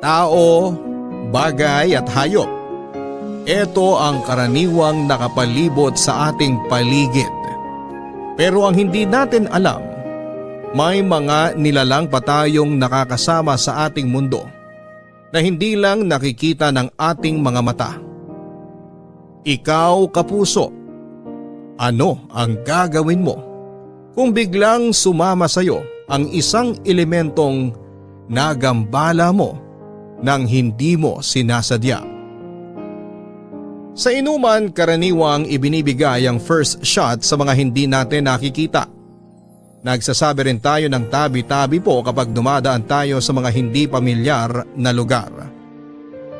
Tao, bagay at hayop. Ito ang karaniwang nakapalibot sa ating paligid. Pero ang hindi natin alam, may mga nilalang pa tayong nakakasama sa ating mundo na hindi lang nakikita ng ating mga mata. Ikaw, kapuso, ano ang gagawin mo kung biglang sumama sa iyo ang isang elementong nagambala mo nang hindi mo sinasadya? Sa inuman, karaniwang ibinibigay ang first shot sa mga hindi natin nakikita. Nagsasabi rin tayo ng tabi-tabi po kapag dumadaan tayo sa mga hindi pamilyar na lugar.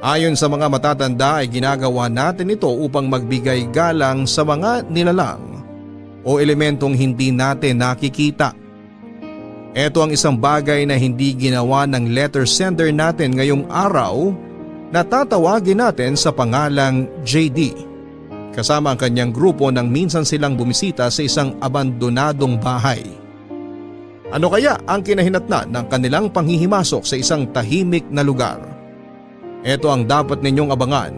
Ayon sa mga matatanda ay ginagawa natin ito upang magbigay galang sa mga nilalang o elementong hindi natin nakikita. Ito ang isang bagay na hindi ginawa ng letter sender natin ngayong araw na tatawagin natin sa pangalang JD. Kasama ang kanyang grupo nang minsan silang bumisita sa isang abandonadong bahay. Ano kaya ang kinahinatnan ng kanilang panghihimasok sa isang tahimik na lugar? Ito ang dapat ninyong abangan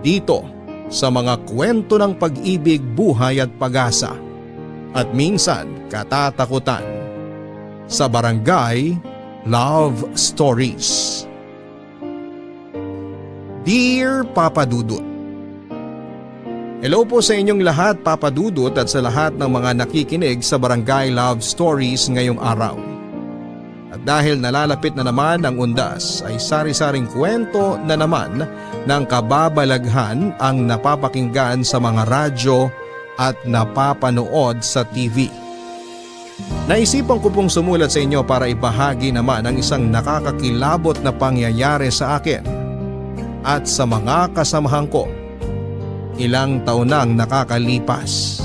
dito sa mga kwento ng pag-ibig, buhay at pag-asa at minsan katatakutan sa Barangay Love Stories. Dear Papa Dudut, hello po sa inyong lahat, Papa Dudut, at sa lahat ng mga nakikinig sa Barangay Love Stories ngayong araw. At dahil nalalapit na naman ang undas ay sari-saring kwento na naman ng kababalaghan ang napapakinggan sa mga radyo at napapanood sa TV. Naisipan ko pong sumulat sa inyo para ibahagi naman ang isang nakakakilabot na pangyayari sa akin at sa mga kasamahan ko. Ilang taon nang nakakalipas.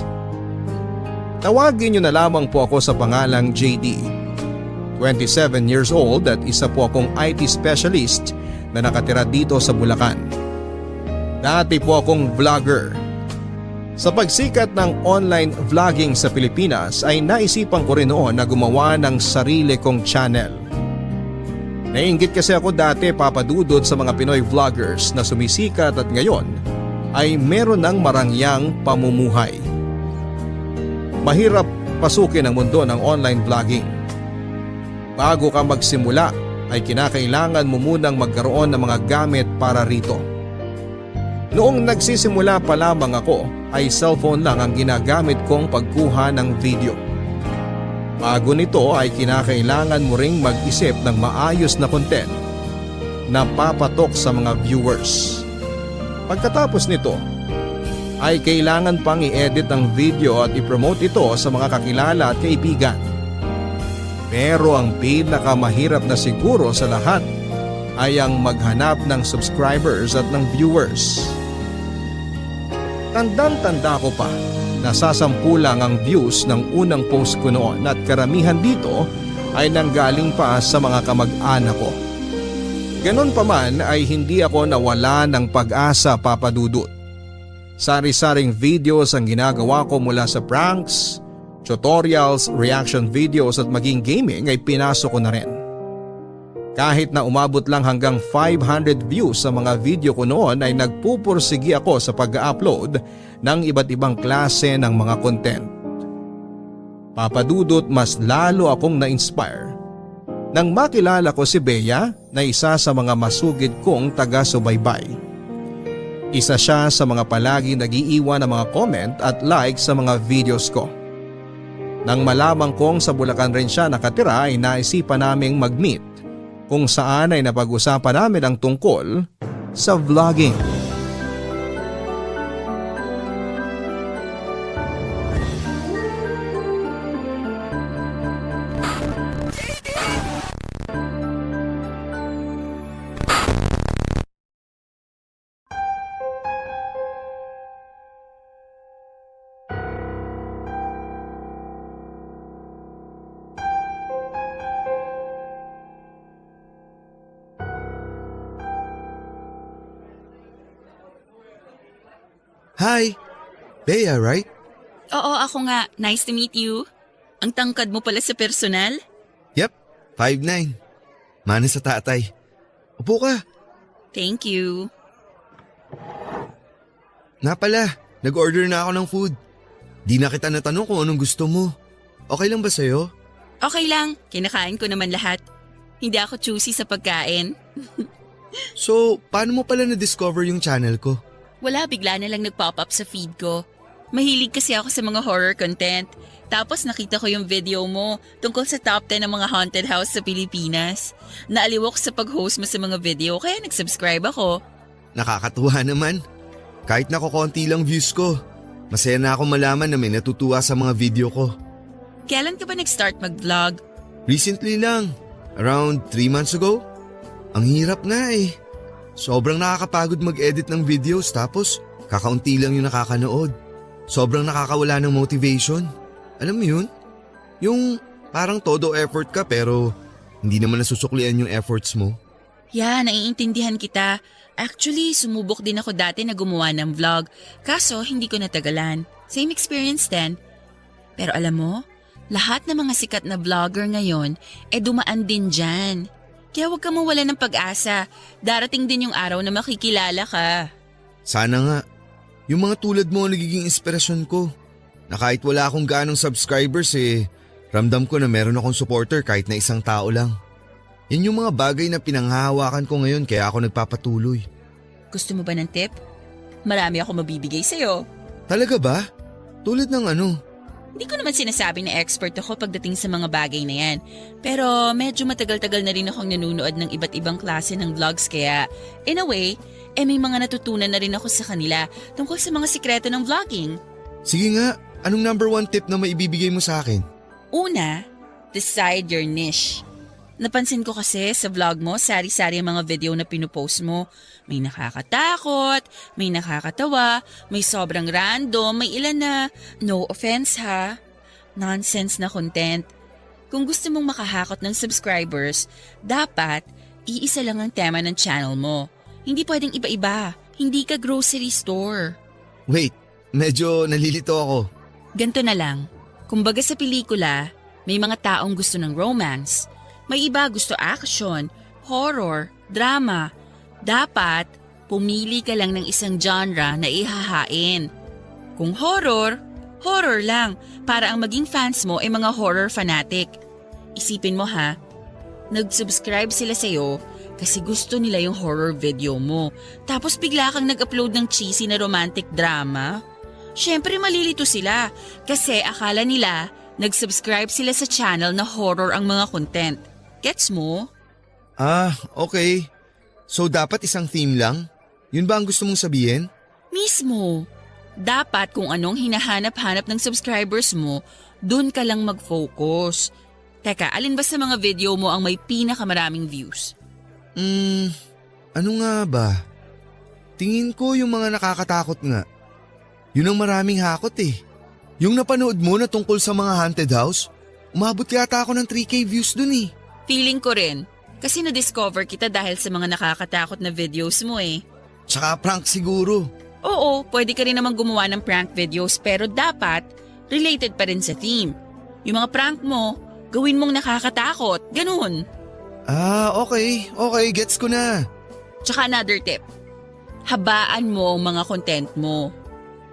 Tawagin niyo na lamang po ako sa pangalang JD. 27 years old at isa po akong IT specialist na nakatira dito sa Bulacan. Dati po akong vlogger. Sa pagsikat ng online vlogging sa Pilipinas ay naisipan ko rin noon na gumawa ng sarili kong channel. Naiinggit kasi ako dati, Papa Dudut, sa mga Pinoy vloggers na sumisikat at ngayon ay meron ng marangyang pamumuhay. Mahirap pasukin ang mundo ng online vlogging. Bago ka magsimula ay kinakailangan mo munang magkaroon ng mga gamit para rito. Noong nagsisimula pa lamang ako ay cellphone lang ang ginagamit kong pagkuha ng video. Bago nito ay kinakailangan mo ring mag-isip ng maayos na content na papatok sa mga viewers. Pagkatapos nito ay kailangan pang i-edit ang video at i-promote ito sa mga kakilala at kaibigan. Pero ang pinakamahirap na siguro sa lahat ay ang maghanap ng subscribers at ng viewers. Tandang-tanda ko pa, nasasampu lang ang views ng unang post ko noon at karamihan dito ay nanggaling pa sa mga kamag-anak ko. Ganon pa man ay hindi ako nawala ng pag-asa, Papa Dudut. Sari-saring videos ang ginagawa ko mula sa pranks, tutorials, reaction videos at maging gaming ay pinasok ko na rin. Kahit na umabot lang hanggang 500 views sa mga video ko noon ay nagpupursigi ako sa pag-upload ng iba't ibang klase ng mga content. Papa Dudut, mas lalo akong na-inspire nang makilala ko si Bea na isa sa mga masugid kong taga-subaybay. Isa siya sa mga palagi nag-iiwan ng mga comment at like sa mga videos ko. Nang malamang kong sa Bulacan rin siya nakatira ay naisipan naming mag-meet kung saan ay napag-usapan namin ang tungkol sa vlogging. Hi! Bea, right? Oo, ako nga. Nice to meet you. Ang tangkad mo pala sa personal. Yep, 5'9". Mana sa tatay. Upo ka. Thank you. Nga pala, nag-order na ako ng food. Di na kita natanong kung anong gusto mo. Okay lang ba sa'yo? Okay lang, kinakain ko naman lahat. Hindi ako choosy sa pagkain. So, paano mo pala na-discover yung channel ko? Wala, bigla na lang nag-pop up sa feed ko. Mahilig kasi ako sa mga horror content. Tapos nakita ko yung video mo tungkol sa top 10 ng mga haunted house sa Pilipinas. Naaliw ako sa pag-host mo sa mga video kaya nag-subscribe ako. Nakakatuwa naman. Kahit na konti lang views ko, masaya na ako malaman na may natutuwa sa mga video ko. Kailan ka ba nag-start mag-vlog? Recently lang, around 3 months ago. Ang hirap nga eh. Sobrang nakakapagod mag-edit ng videos tapos kakaunti lang yung nakakanood. Sobrang nakakawala ng motivation. Alam mo yun? Yung parang todo effort ka pero hindi naman nasusuklian yung efforts mo. Yeah, naiintindihan kita. Actually, sumubok din ako dati na gumawa ng vlog. Kaso, hindi ko natagalan. Same experience din. Pero alam mo, lahat ng mga sikat na vlogger ngayon, dumaan din dyan. Kaya huwag ka mawala ng pag-asa. Darating din yung araw na makikilala ka. Sana nga. Yung mga tulad mo ang nagiging inspirasyon ko. Na kahit wala akong ganong subscribers ramdam ko na meron akong supporter kahit na isang tao lang. Yan yung mga bagay na pinanghahawakan ko ngayon kaya ako nagpapatuloy. Gusto mo ba ng tip? Marami ako mabibigay sa'yo. Talaga ba? Tulad ng ano? Hindi ko naman sinasabi na expert ako pagdating sa mga bagay na yan. Pero medyo matagal-tagal na rin akong nanunood ng iba't ibang klase ng vlogs kaya in a way, may mga natutunan na rin ako sa kanila tungkol sa mga sikreto ng vlogging. Sige nga, anong number 1 tip na maibibigay mo sa akin? Una, decide your niche. Napansin ko kasi sa vlog mo, sari-sari ang mga video na pinupost mo. May nakakatakot, may nakakatawa, may sobrang random, may ilan na, no offense ha, nonsense na content. Kung gusto mong makahakot ng subscribers, dapat iisa lang ang tema ng channel mo. Hindi pwedeng iba-iba, hindi ka grocery store. Wait, medyo nalilito ako. Ganto na lang, kumbaga sa pelikula, may mga taong gusto ng romance. May iba gusto action, horror, drama. Dapat, pumili ka lang ng isang genre na ihahain. Kung horror, horror lang para ang maging fans mo ay mga horror fanatic. Isipin mo ha, nag-subscribe sila sa'yo kasi gusto nila yung horror video mo. Tapos bigla kang nag-upload ng cheesy na romantic drama. Syempre malilito sila kasi akala nila nag-subscribe sila sa channel na horror ang mga content. Gets mo? Ah, okay. So dapat isang theme lang? Yun ba ang gusto mong sabihin? Mismo. Dapat kung anong hinahanap-hanap ng subscribers mo, dun ka lang mag-focus. Teka, alin ba sa mga video mo ang may pinakamaraming views? Ano nga ba? Tingin ko yung mga nakakatakot nga. Yun ang maraming hakot eh. Yung napanood mo na tungkol sa mga haunted house, umabot yata ako ng 3K views dun eh. Feeling ko rin. Kasi na-discover kita dahil sa mga nakakatakot na videos mo eh. Tsaka prank siguro. Oo, pwede ka rin naman gumawa ng prank videos pero dapat related pa rin sa theme. Yung mga prank mo, gawin mong nakakatakot. Ganun. Ah, okay. Okay, gets ko na. Tsaka another tip. Habaan mo ang mga content mo.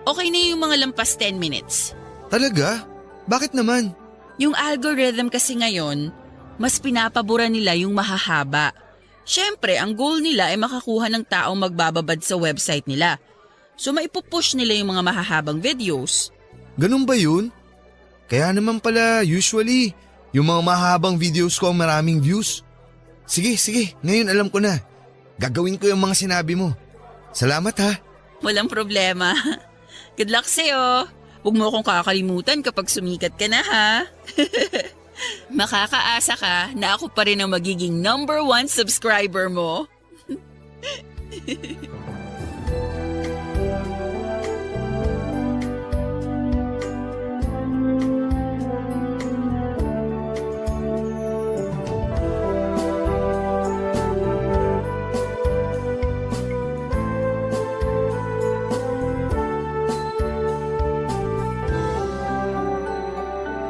Okay na yung mga lampas 10 minutes. Talaga? Bakit naman? Yung algorithm kasi ngayon, mas pinapabura nila yung mahahaba. Siyempre, ang goal nila ay makakuha ng taong magbababad sa website nila. So maipupush nila yung mga mahahabang videos. Ganun ba yun? Kaya naman pala usually, yung mga mahabang videos ko ang maraming views. Sige, ngayon alam ko na. Gagawin ko yung mga sinabi mo. Salamat ha. Walang problema. Good luck sa'yo. Huwag mo akong kakalimutan kapag sumikat ka na ha. Makakaasa ka na ako pa rin ang magiging number 1 subscriber mo.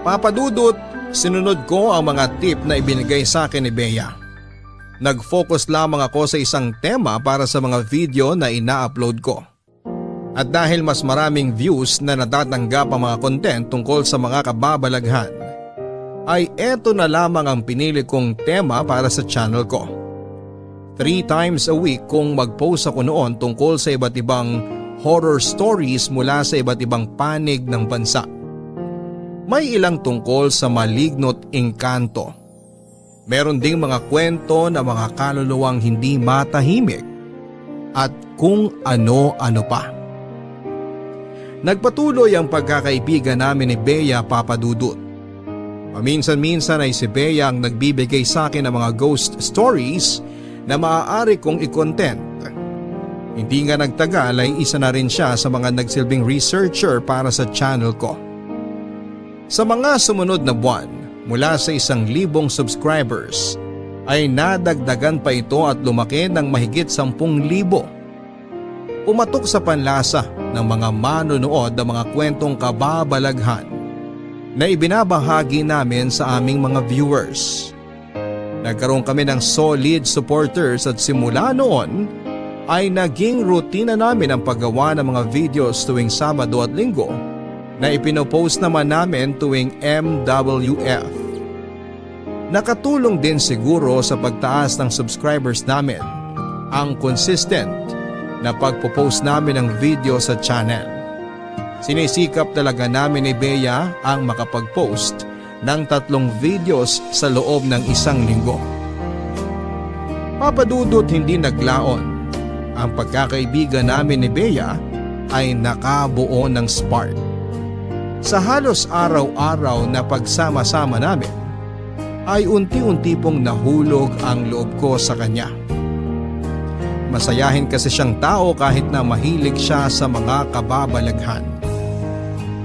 Papa Dudut, sinunod ko ang mga tip na ibinigay sa akin ni Bea. Nag-focus lamang ako sa isang tema para sa mga video na ina-upload ko. At dahil mas maraming views na natatanggap ang mga content tungkol sa mga kababalaghan, ay eto na lamang ang pinili kong tema para sa channel ko. 3 times a week kung mag-post ako noon tungkol sa iba't ibang horror stories mula sa iba't ibang panig ng bansa. May ilang tungkol sa maligno't engkanto. Meron ding mga kwento na mga kaluluwang hindi matahimik at kung ano-ano pa. Nagpatuloy ang pagkakaibigan namin ni Bea Papadudut. Paminsan-minsan ay si Bea ang nagbibigay sa akin ng mga ghost stories na maaari kong i-content. Hindi nga nagtagal ay isa na rin siya sa mga nagsilbing researcher para sa channel ko. Sa mga sumunod na buwan, mula sa 1,000 subscribers, ay nadagdagan pa ito at lumaki ng mahigit 10,000. Umatok sa panlasa ng mga manonood ang mga kwentong kababalaghan na ibinabahagi namin sa aming mga viewers. Nagkaroon kami ng solid supporters at simula noon ay naging rutina namin ang paggawa ng mga videos tuwing Sabado at Linggo na ipinopost naman namin tuwing MWF. Nakatulong din siguro sa pagtaas ng subscribers namin ang consistent na pagpo-post namin ng video sa channel. Sinisikap talaga namin ni Bea ang makapag-post ng 3 videos sa loob ng 1 linggo. Papadudot hindi naglaon. Ang pagkakaibigan namin ni Bea ay nakabuo ng spark. Sa halos araw-araw na pagsama-sama namin, ay unti-unti pong nahulog ang loob ko sa kanya. Masayahin kasi siyang tao kahit na mahilig siya sa mga kababalaghan.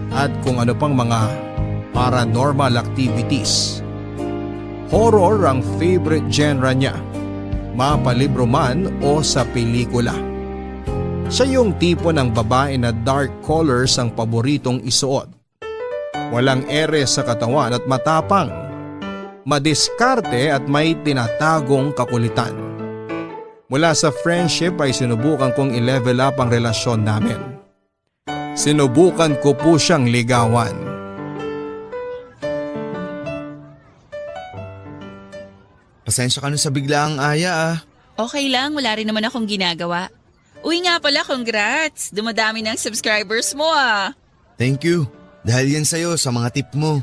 At kung ano pang mga paranormal activities. Horror ang favorite genre niya, mapalibro man o sa pelikula. Siya yung tipo ng babae na dark colors ang paboritong isuot. Walang ere sa katawan at matapang. Madiskarte at may tinatagong kakulitan. Mula sa friendship ay sinubukan kong i-level up ang relasyon namin. Sinubukan ko po siyang ligawan. Pasensya ka na sa biglaang aya Okay lang, wala rin naman akong ginagawa. Uy nga pala, congrats! Dumadami ng subscribers mo ah. Thank you. Dahil yan sa'yo sa mga tip mo.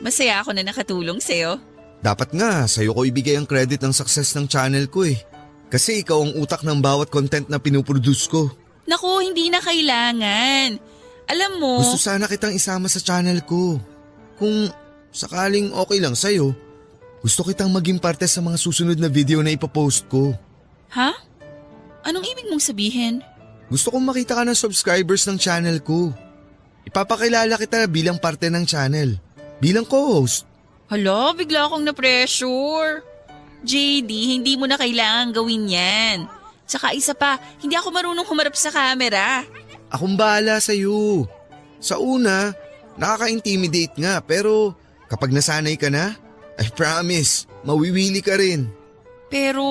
Masaya ako na nakatulong sa'yo. Dapat nga sa'yo ko ibigay ang credit ng success ng channel ko eh. Kasi ikaw ang utak ng bawat content na pinuproduce ko. Naku, hindi na kailangan. Alam mo… Gusto sana kitang isama sa channel ko. Kung sakaling okay lang sa'yo, gusto kitang maging parte sa mga susunod na video na ipopost ko. Ha? Anong ibig mong sabihin? Gusto kong makita ka ng subscribers ng channel ko. Ipapakilala kita bilang parte ng channel. Bilang co-host. Hala, bigla akong na-pressure. JD, hindi mo na kailangan gawin yan. Tsaka isa pa, hindi ako marunong humarap sa camera. Akong bahala sa'yo. Sa una, nakaka-intimidate nga pero kapag nasanay ka na, I promise, mawiwili ka rin. Pero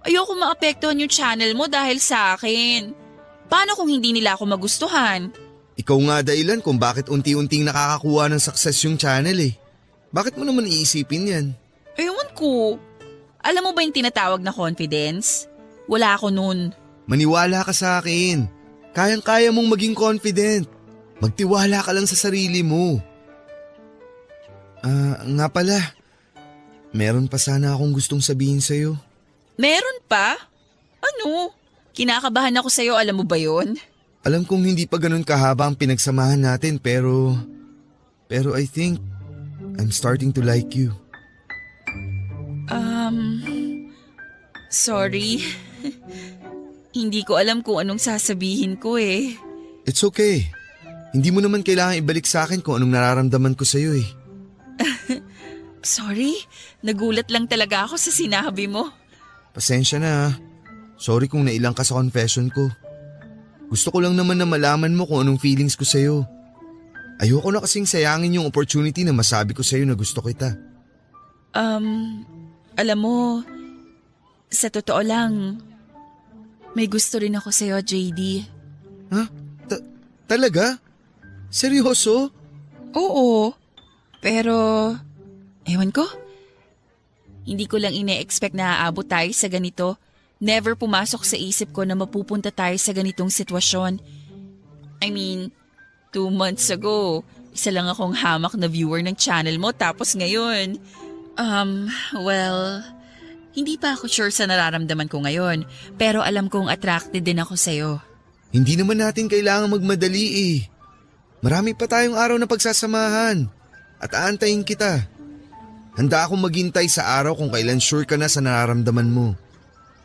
ayoko maapektuhan yung channel mo dahil sa akin. Paano kung hindi nila ako magustuhan? Ikaw nga dahilan kung bakit unti-unting nakakakuha ng success yung channel eh. Bakit mo naman iisipin yan? Ewan ko. Alam mo ba yung tinatawag na confidence? Wala ako nun. Maniwala ka sa akin. Kayang-kaya mong maging confident. Magtiwala ka lang sa sarili mo. Nga pala. Meron pa sana akong gustong sabihin sa'yo. Meron pa? Ano? Kinakabahan ako sa'yo, alam mo ba yon? Alam kong hindi pa ganun kahaba ang pinagsamahan natin pero I think I'm starting to like you. Sorry. Hindi ko alam kung anong sasabihin ko eh. It's okay. Hindi mo naman kailangan ibalik sa akin kung anong nararamdaman ko sa'yo eh. Sorry, nagulat lang talaga ako sa sinabi mo. Pasensya na. Sorry kung nailang ka sa confession ko. Gusto ko lang naman na malaman mo kung anong feelings ko sa'yo. Ayoko na kasing sayangin yung opportunity na masabi ko sa'yo na gusto kita. Alam mo, Sa totoo lang, may gusto rin ako sa'yo, JD. Ha? Talaga? Seryoso? Oo, pero ewan ko. Hindi ko lang ine-expect na aabot tayo sa ganito. Never pumasok sa isip ko na mapupunta tayo sa ganitong sitwasyon. I mean, 2 months ago, isa lang akong hamak na viewer ng channel mo tapos ngayon, well, hindi pa ako sure sa nararamdaman ko ngayon pero alam kong attracted din ako sa'yo. Hindi naman natin kailangan magmadali eh. Marami pa tayong araw na pagsasamahan at aantayin kita. Handa akong maghintay sa araw kung kailan sure ka na sa nararamdaman mo.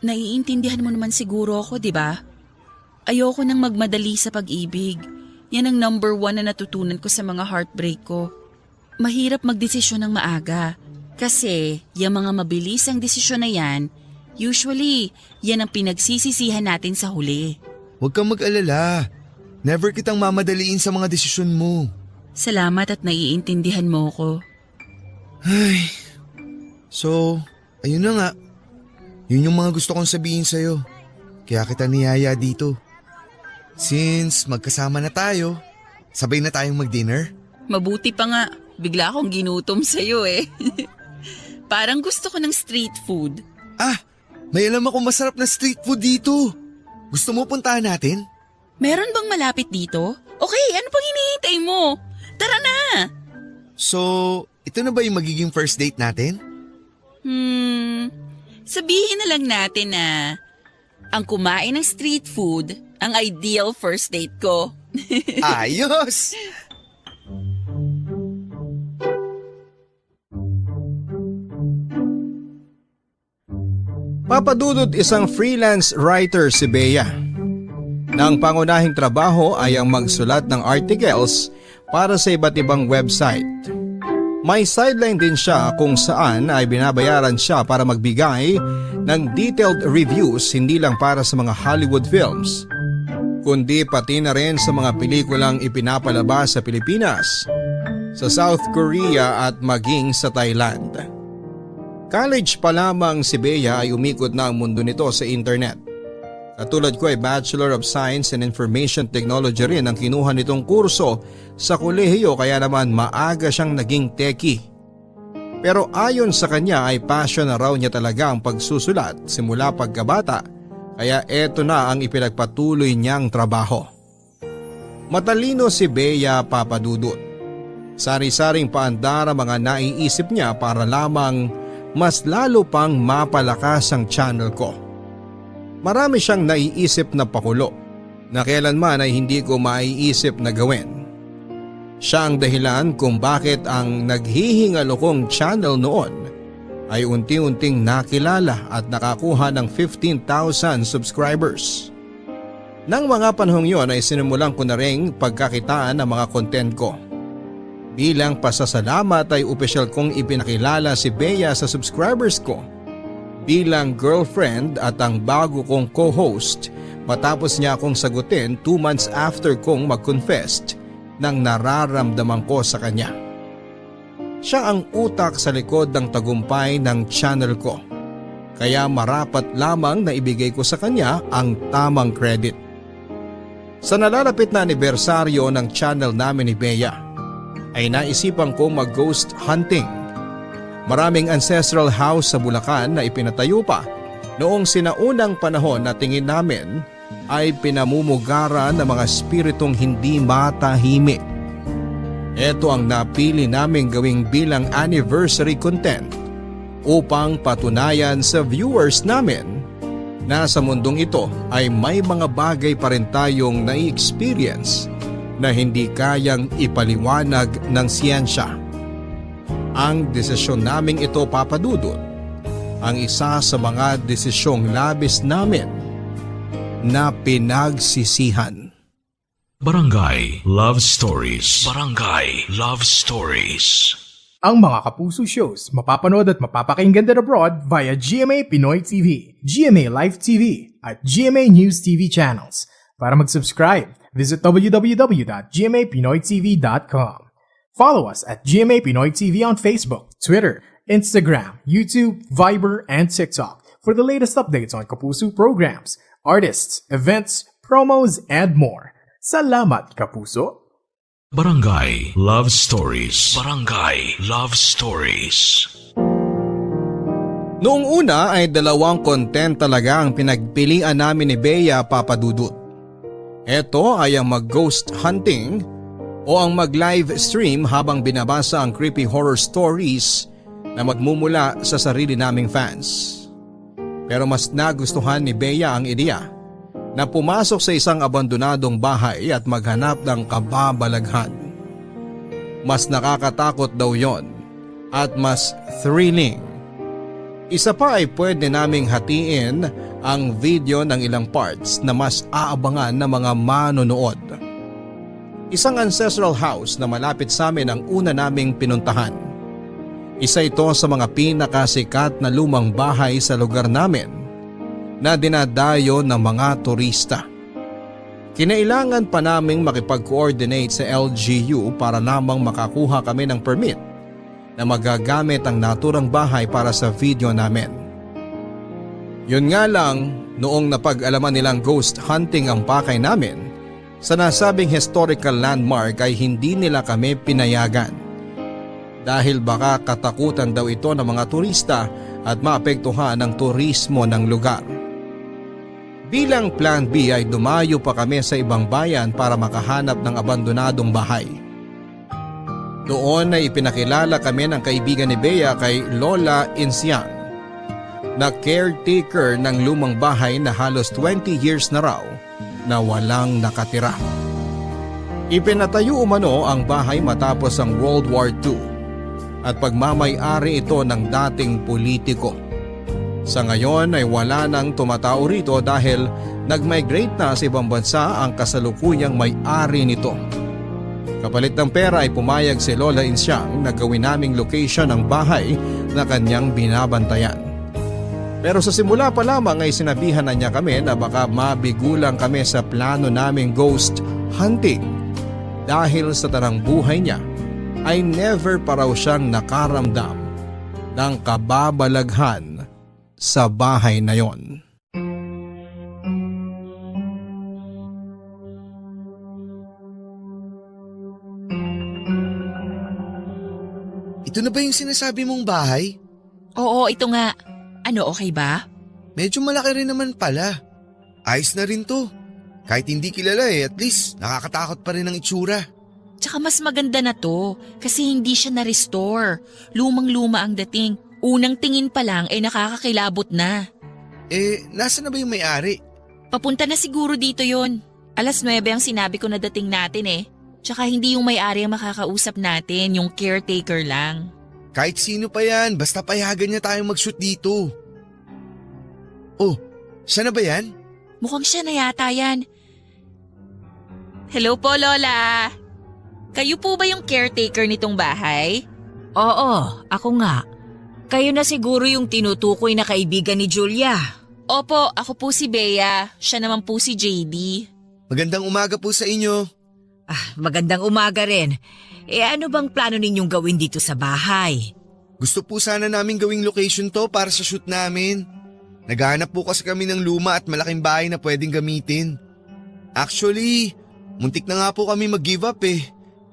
Naiintindihan mo naman siguro ako, di ba? Ayoko nang magmadali sa pag-ibig. Yan ang number 1 na natutunan ko sa mga heartbreak ko. Mahirap magdesisyon ng maaga. Kasi yung mga mabilis ang desisyon na yan, usually yan ang pinagsisisihan natin sa huli. Huwag kang mag-alala. Never kitang mamadaliin sa mga desisyon mo. Salamat at naiintindihan mo ko. Ay, so, ayun na nga. Yun yung mga gusto kong sabihin sa'yo. Kaya kita niyaya dito. Since magkasama na tayo, sabay na tayong mag-dinner. Mabuti pa nga, bigla akong ginutom sa'yo eh. Parang gusto ko ng street food. Ah, may alam akong masarap na street food dito. Gusto mo puntahan natin? Meron bang malapit dito? Okay, ano pang hinihintay mo? Tara na! So, ito na ba yung magiging first date natin? Sabihin na lang natin na ang kumain ng street food ang ideal first date ko. Ayos! Papadudod isang freelance writer si Bea. Na ang pangunahing trabaho ay ang magsulat ng articles para sa iba't ibang website. May sideline din siya kung saan ay binabayaran siya para magbigay ng detailed reviews hindi lang para sa mga Hollywood films, kundi pati na rin sa mga pelikulang ipinapalabas sa Pilipinas, sa South Korea at maging sa Thailand. College pa lamang si Bea ay umikot na ang mundo nito sa internet. Katulad ko ay Bachelor of Science and Information Technology rin ang kinuha nitong kurso sa kolehiyo kaya naman maaga siyang naging techie. Pero ayon sa kanya ay passion na raw niya talaga ang pagsusulat simula pagkabata kaya eto na ang ipinagpatuloy niyang trabaho. Matalino si Bea Papadudut. Sari-saring paandar ang mga naiisip niya para lamang mas lalo pang mapalakas ang channel ko. Marami siyang naiisip na pakulo na kailanman ay hindi ko maiisip na gawin. Siya ang dahilan kung bakit ang naghihingalo kong channel noon ay unti-unting nakilala at nakakuha ng 15,000 subscribers. Nang mga panahong yon ay sinimulan ko na ring pagkakitaan ng mga content ko. Bilang pasasalamat ay opisyal kong ipinakilala si Bea sa subscribers ko bilang girlfriend at ang bago kong co-host matapos niya akong sagutin 2 months after kong mag-confess ng nararamdaman ko sa kanya. Siya ang utak sa likod ng tagumpay ng channel ko, kaya marapat lamang na ibigay ko sa kanya ang tamang credit. Sa nalalapit na anibersaryo ng channel namin ni Bea ay naisipan ko mag-ghost hunting. Maraming ancestral house sa Bulacan na ipinatayo pa noong sinaunang panahon na tingin namin ay pinamumugaran ng mga espiritong hindi matahimik. Ito ang napili naming gawing bilang anniversary content upang patunayan sa viewers namin na sa mundong ito ay may mga bagay pa rin tayong nai-experience na hindi kayang ipaliwanag ng siyensya. Ang desisyon naming ito, Papadudut, ang isa sa mga desisyong labis namin na pinagsisihan. Barangay Love Stories. Barangay Love Stories. Ang mga Kapuso shows mapapanood at mapapakinggan din abroad via GMA Pinoy TV, GMA Live TV at GMA News TV channels. Para mag-subscribe, visit www.gmapinoytv.com. Follow us at GMA Pinoy TV on Facebook, Twitter, Instagram, YouTube, Viber, and TikTok for the latest updates on Kapuso programs, artists, events, promos, and more. Salamat, Kapuso! Barangay Love Stories. Barangay Love Stories. Noong una ay dalawang content talaga ang pinagpilian namin ni Bea Papadudut. Ito ay ang mag-ghost hunting o ang mag-live stream habang binabasa ang creepy horror stories na magmumula sa sarili naming fans. Pero mas nagustuhan ni Bea ang ideya na pumasok sa isang abandonadong bahay at maghanap ng kababalaghan. Mas nakakatakot daw yon at mas thrilling. Isa pa ay pwede naming hatiin ang video ng ilang parts na mas aabangan ng mga manonood. Isang ancestral house na malapit sa amin ang una naming pinuntahan. Isa ito sa mga pinakasikat na lumang bahay sa lugar namin na dinadayo ng mga turista. Kinailangan pa naming makipag-coordinate sa LGU para namang makakuha kami ng permit na magagamit ang naturang bahay para sa video namin. Yun nga lang, noong napag-alaman nilang ghost hunting ang pakay namin, sa nasabing historical landmark ay hindi nila kami pinayagan. Dahil baka katakutan daw ito ng mga turista at maapektuhan ang turismo ng lugar. Bilang plan B ay dumayo pa kami sa ibang bayan para makahanap ng abandonadong bahay. Doon ay ipinakilala kami ng kaibigan ni Bea kay Lola Insiang, na caretaker ng lumang bahay na halos 20 years na raw na walang nakatira. Ipinatayo umano ang bahay matapos ang World War II at pagmamay-ari ito ng dating politiko. Sa ngayon ay wala nang tumatao rito dahil nag-migrate na sa ibang bansa ang kasalukuyang may-ari nito. Kapalit ng pera ay pumayag si Lola Insiang na gawin naming location ang bahay na kanyang binabantayan. Pero sa simula pa lamang ay sinabihan na niya kami na baka mabigulang kami sa plano naming ghost hunting dahil sa tanang buhay niya ay never pa raw siyang nakaramdam ng kababalaghan sa bahay na yon. Ito na ba yung sinasabi mong bahay? Oo, ito nga. Ano, okay ba? Medyo malaki rin naman pala. Ayos na rin to. Kahit hindi kilala at least nakakatakot pa rin ang itsura. Tsaka mas maganda na to kasi hindi siya na-restore. Lumang-luma ang dating. Unang tingin pa lang ay nakakakilabot na. Nasa na ba yung may-ari? Papunta na siguro dito yon. 9:00 ang sinabi ko na dating natin eh. Tsaka hindi yung may-ari ang makakausap natin, yung caretaker lang. Kahit sino pa yan, basta payagan niya tayong mag-shoot dito. Oh, siya na ba yan? Mukhang siya na yata yan. Hello po, Lola. Kayo po ba yung caretaker nitong bahay? Oo, ako nga. Kayo na siguro yung tinutukoy na kaibigan ni Julia. Opo, ako po si Bea. Siya naman po si JD. Magandang umaga po sa inyo. Magandang umaga rin. Ano bang plano ninyong gawin dito sa bahay? Gusto po sana namin gawing location to para sa shoot namin. Naghahanap po kasi kami ng luma at malaking bahay na pwedeng gamitin. Actually, muntik na nga po kami mag-give up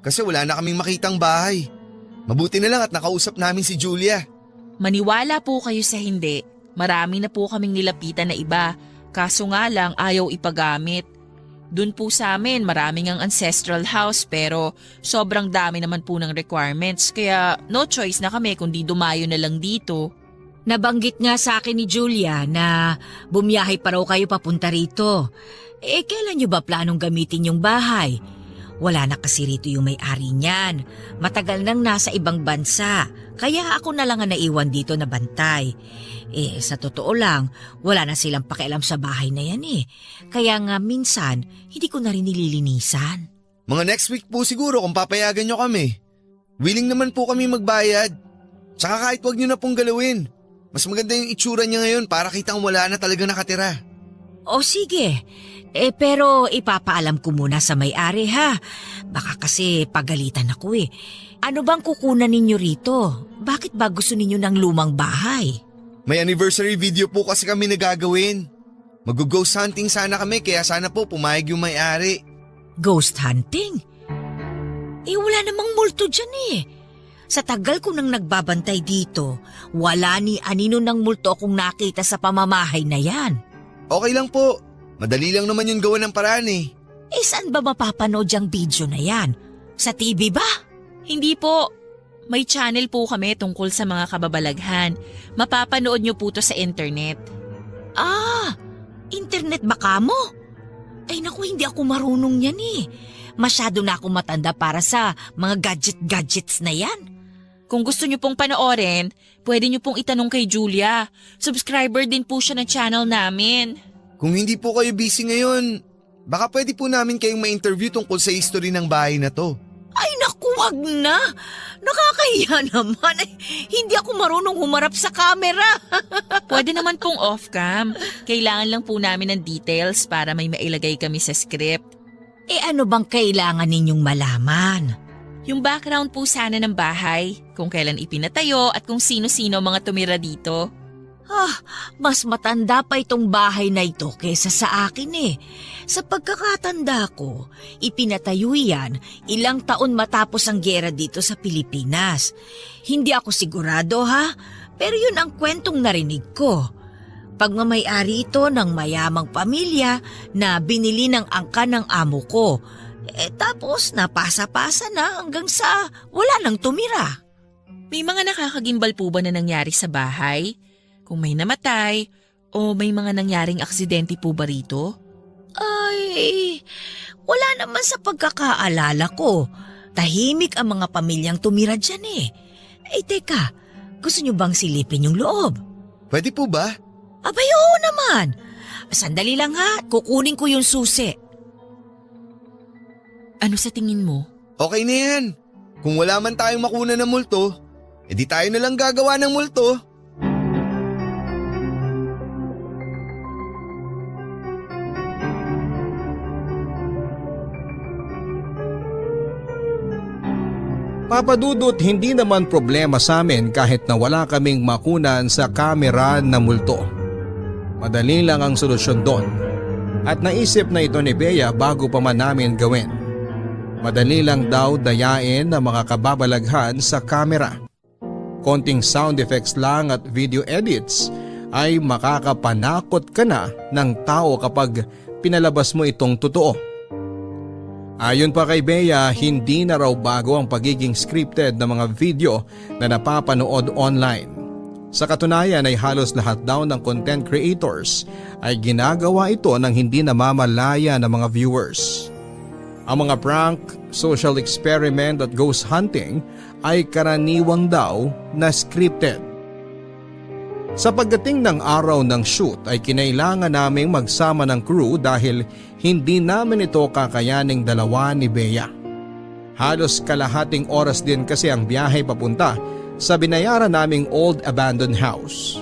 kasi wala na kaming makitang bahay. Mabuti na lang at nakausap namin si Julia. Maniwala po kayo sa hindi. Marami na po kaming nilapitan na iba. Kaso nga lang ayaw ipagamit. Doon po sa amin maraming ang ancestral house pero sobrang dami naman po ng requirements kaya no choice na kami kundi dumayo na lang dito. Nabanggit nga sa akin ni Julia na bumiyahe pa raw kayo papunta rito. Kailan nyo ba planong gamitin yung bahay? Wala na kasi rito yung may-ari niyan. Matagal nang nasa ibang bansa. Kaya ako na lang ang naiwan dito na bantay. Sa totoo lang, wala na silang pakialam sa bahay na yan Kaya nga minsan, hindi ko na rin nililinisan. Mga next week po siguro kung papayagan nyo kami. Willing naman po kami magbayad. Tsaka kahit wag nyo na pong galawin. Mas maganda yung itsura niya ngayon para kitang wala na talaga nakatira. O sige, pero ipapaalam ko muna sa may-ari ha. Baka kasi pagalitan ako Ano bang kukunan ninyo rito? Bakit ba gusto ninyo ng lumang bahay? May anniversary video po kasi kami nagagawin. Mag-ghost hunting sana kami kaya sana po pumayag yung may-ari. Ghost hunting? Wala namang multo dyan eh. Sa tagal ko nang nagbabantay dito, wala ni anino ng multo akong nakita sa pamamahay na yan. Okay lang po. Madali lang naman yung gawa ng paraan eh. Saan ba mapapanood yung video na yan? Sa TV ba? Hindi po. May channel po kami tungkol sa mga kababalaghan. Mapapanood niyo po to sa internet. Internet ba kamo? Ay naku, hindi ako marunong yan eh. Masyado na ako matanda para sa mga gadgets na yan. Kung gusto niyo pong panoorin, pwede niyo pong itanong kay Julia. Subscriber din po siya ng channel namin. Kung hindi po kayo busy ngayon, baka pwede po namin kayong ma-interview tungkol sa history ng bahay na to. Ay naku, wag na. Nakakahiya naman. Ay, hindi ako marunong humarap sa camera. Pwede naman pong off-cam. Kailangan lang po namin ng details para may mailagay kami sa script. Ano bang kailangan ninyong malaman? Yung background po sana ng bahay, kung kailan ipinatayo at kung sino-sino mga tumira dito. Mas matanda pa itong bahay na ito kaysa sa akin eh. Sa pagkakatanda ko, ipinatayo yan ilang taon matapos ang giyera dito sa Pilipinas. Hindi ako sigurado pero yun ang kwentong narinig ko. Pagmamay-ari ito ng mayamang pamilya na binili ng angkan ng amo ko. Tapos napasa-pasa na hanggang sa wala nang tumira. May mga nakakagimbal po ba na nangyari sa bahay? Kung may namatay o may mga nangyaring aksidente po ba rito? Ay, wala naman sa pagkakaalala ko. Tahimik ang mga pamilyang tumira dyan eh. Teka, gusto nyo bang silipin yung loob? Pwede po ba? Abay, oo naman. Sandali lang kukunin ko yung susi. Ano sa tingin mo? Okay na yan. Kung wala man tayong makuna ng multo, edi tayo na lang gagawa ng multo. Papa Dudut, hindi naman problema sa amin kahit na wala kaming makunan sa kamera na multo. Madali lang ang solusyon doon. At naisip na ito ni Bea bago pa man namin gawin. Madali lang daw dayain ang mga kababalaghan sa kamera. Konting sound effects lang at video edits ay makakapanakot ka na ng tao kapag pinalabas mo itong totoo. Ayon pa kay Bea, hindi na raw bago ang pagiging scripted na mga video na napapanood online. Sa katunayan ay halos lahat daw ng content creators ay ginagawa ito ng hindi namamalaya ng mga viewers. Ang mga prank, social experiment at ghost hunting ay karaniwang daw na scripted. Sa pagdating ng araw ng shoot ay kinailangan naming magsama ng crew dahil hindi namin ito kakayaning dalawa ni Bea. Halos kalahating oras din kasi ang biyahe papunta sa binayaran naming old abandoned house.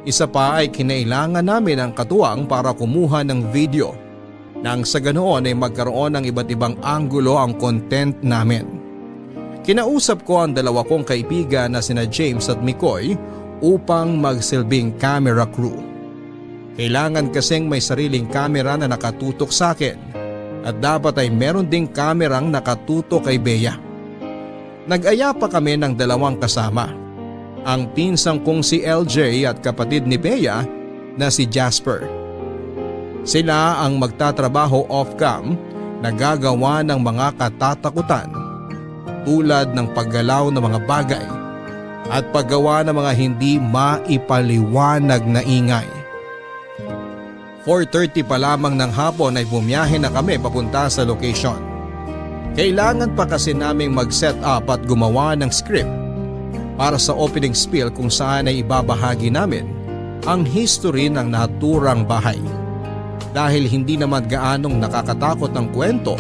Isa pa ay kinailangan namin ang katuwang para kumuha ng video nang sa ganoon ay magkaroon ng iba't ibang anggulo ang content namin. Kinausap ko ang dalawa kong kaibigan na sina James at Mikoy upang magsilbing camera crew. Kailangan kasing may sariling camera na nakatutok sa akin at dapat ay meron ding kamerang nakatutok kay Bea. Nag-aya pa kami ng dalawang kasama. Ang pinsang kong si LJ at kapatid ni Bea na si Jasper. Sila ang magtatrabaho off-cam na gagawa ng mga katatakutan tulad ng paggalaw ng mga bagay at paggawa ng mga hindi maipaliwanag na ingay. 4:30 pa lamang ng hapon ay bumiyahe na kami papunta sa location. Kailangan pa kasi naming mag-set up at gumawa ng script para sa opening spiel kung saan ay ibabahagi namin ang history ng naturang bahay. Dahil hindi naman gaanong nakakatakot ang kwento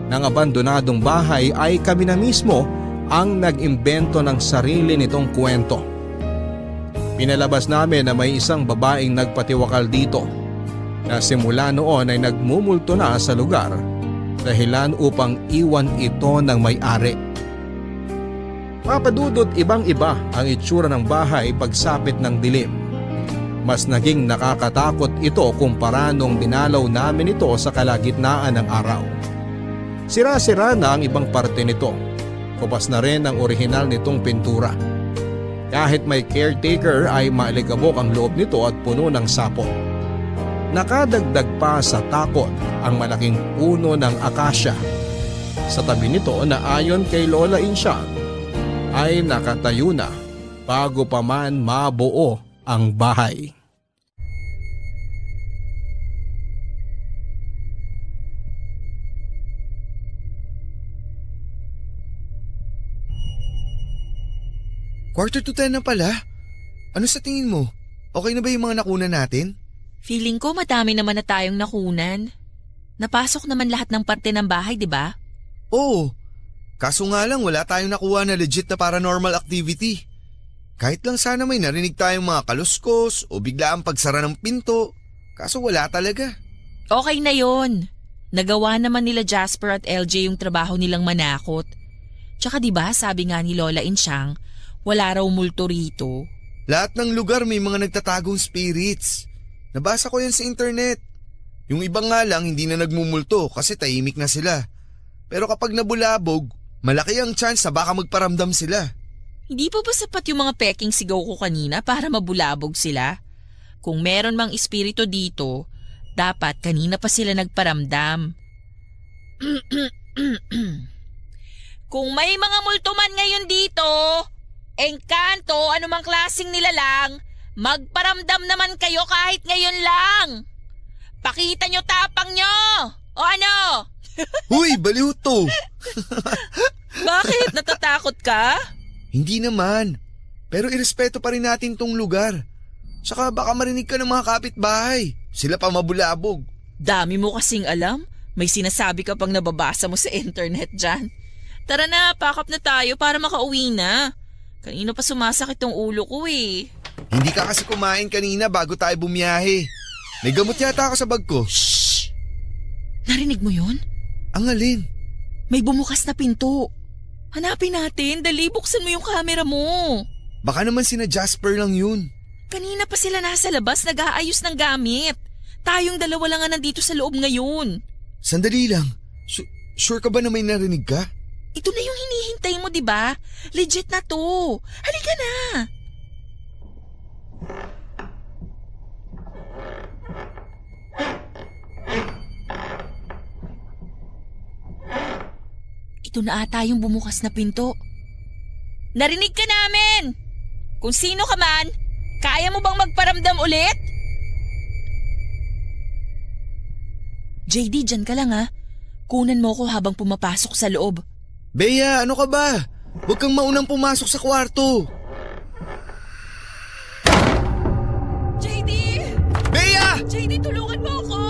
ng abandonadong bahay ay kami na mismo ang nag-imbento ng sarili nitong kwento. Pinalabas namin na may isang babaeng nagpatiwakal dito na simula noon ay nagmumulto na sa lugar dahilan upang iwan ito ng may-ari. Papadudot, ibang-iba ang itsura ng bahay pagsapit ng dilim. Mas naging nakakatakot ito kumpara nung dinalaw namin ito sa kalagitnaan ng araw. Sira-sira na ang ibang parte nito. Kupas na rin ang orihinal nitong pintura. Kahit may caretaker ay maalikabok ang loob nito at puno ng sapo. Nakadagdag pa sa takot ang malaking puno ng akasya. Sa tabi nito na ayon kay Lola Insyang ay nakatayo na bago pa man mabuo ang bahay. Quarter to 10 na pala. Ano sa tingin mo? Okay na ba yung mga nakunan natin? Feeling ko madami naman na tayong nakunan. Napasok naman lahat ng parte ng bahay, di ba? Oo. Kaso nga lang wala tayong nakuha na legit na paranormal activity. Kahit lang sana may narinig tayong mga kaluskos o bigla ang pagsara ng pinto. Kaso wala talaga. Okay na yon. Nagawa naman nila Jasper at LJ yung trabaho nilang manakot. Tsaka di ba sabi nga ni Lola Insyang, wala raw multo rito. Lahat ng lugar may mga nagtatagong spirits. Nabasa ko yan sa internet. Yung iba nga lang hindi na nagmumulto kasi tahimik na sila. Pero kapag nabulabog, malaki ang chance na baka magparamdam sila. Hindi pa ba sapat yung mga peking sigaw ko kanina para mabulabog sila? Kung meron mang espiritu dito, dapat kanina pa sila nagparamdam. Kung may mga multuman ngayon dito, engkanto, anumang klaseng nilalang, magparamdam naman kayo kahit ngayon lang. Pakita nyo tapang nyo! O ano? Huy, baliw to! Bakit? Natatakot ka? Hindi naman. Pero irespeto pa rin natin tong lugar. Saka baka marinig ka ng mga kapitbahay. Sila pa mabulabog. Dami mo kasing alam. May sinasabi ka pang nababasa mo sa internet dyan. Tara na, pack up na tayo para makauwi na. Kanina pa sumasakit tong ulo ko eh. Hindi ka kasi kumain kanina bago tayo bumiyahe. May gamot yata ako sa bag ko. Shhh! Narinig mo yun? Ang alin? May bumukas na pinto. Hanapin natin, dali buksan mo yung camera mo. Baka naman sina Jasper lang yun. Kanina pa sila nasa labas nag-aayos ng gamit. Tayong dalawa lang nga nandito sa loob ngayon. Sandali lang. Sure ka ba na may narinig ka? Ito na yung hinihintay mo, di ba? Legit na to. Halika na. Ito na ata yung bumukas na pinto. Narinig ka namin! Kung sino ka man, kaya mo bang magparamdam ulit? JD, dyan ka lang ha. Kunan mo ko habang pumapasok sa loob. Bea, ano ka ba? Huwag kang maunang pumasok sa kwarto. JD! Bea! JD, tulungan mo ako!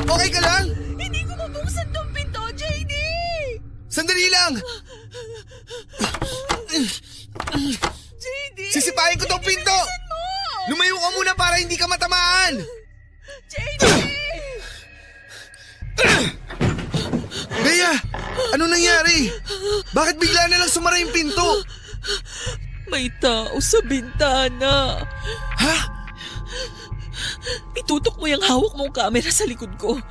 Okay ka lang? Hindi ko mabuksan tong pinto, JD! Sandali lang! JD! Sisipain ko tong pinto! Lumayo ka muna para hindi ka matamaan! JD! Bea! Ano nangyari? Bakit bigla na lang sumara yung pinto? May tao sa bintana. Ha? Itutok mo yung hawak mong camera sa likod ko.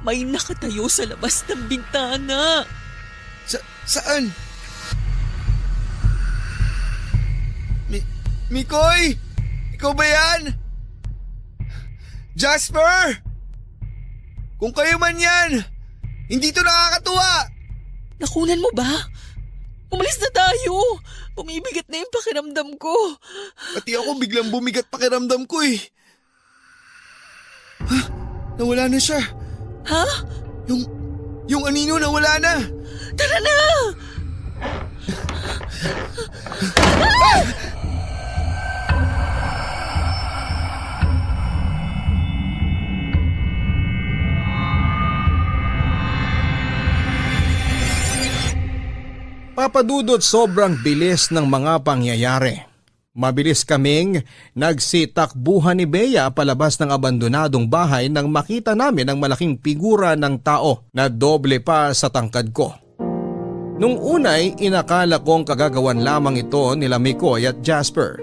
May nakatayo sa labas ng bintana. Saan? Mikoy! Ikaw ba yan? Jasper! Kung kayo man yan, hindi to nakakatuwa! Nakunan mo ba? Umalis na tayo. Bumibigat na yung pakiramdam ko. Pati ako biglang bumigat pakiramdam ko eh. Ha? Nawala na siya. Ha? Yung anino nawala na. Tara na! Papadudot sobrang bilis ng mga pangyayari. Mabilis kaming nagsitakbuhan ni Bea palabas ng abandonadong bahay nang makita namin ang malaking figura ng tao na doble pa sa tangkad ko. Nung unay, inakala kong kagagawan lamang ito nila Mikoy at Jasper.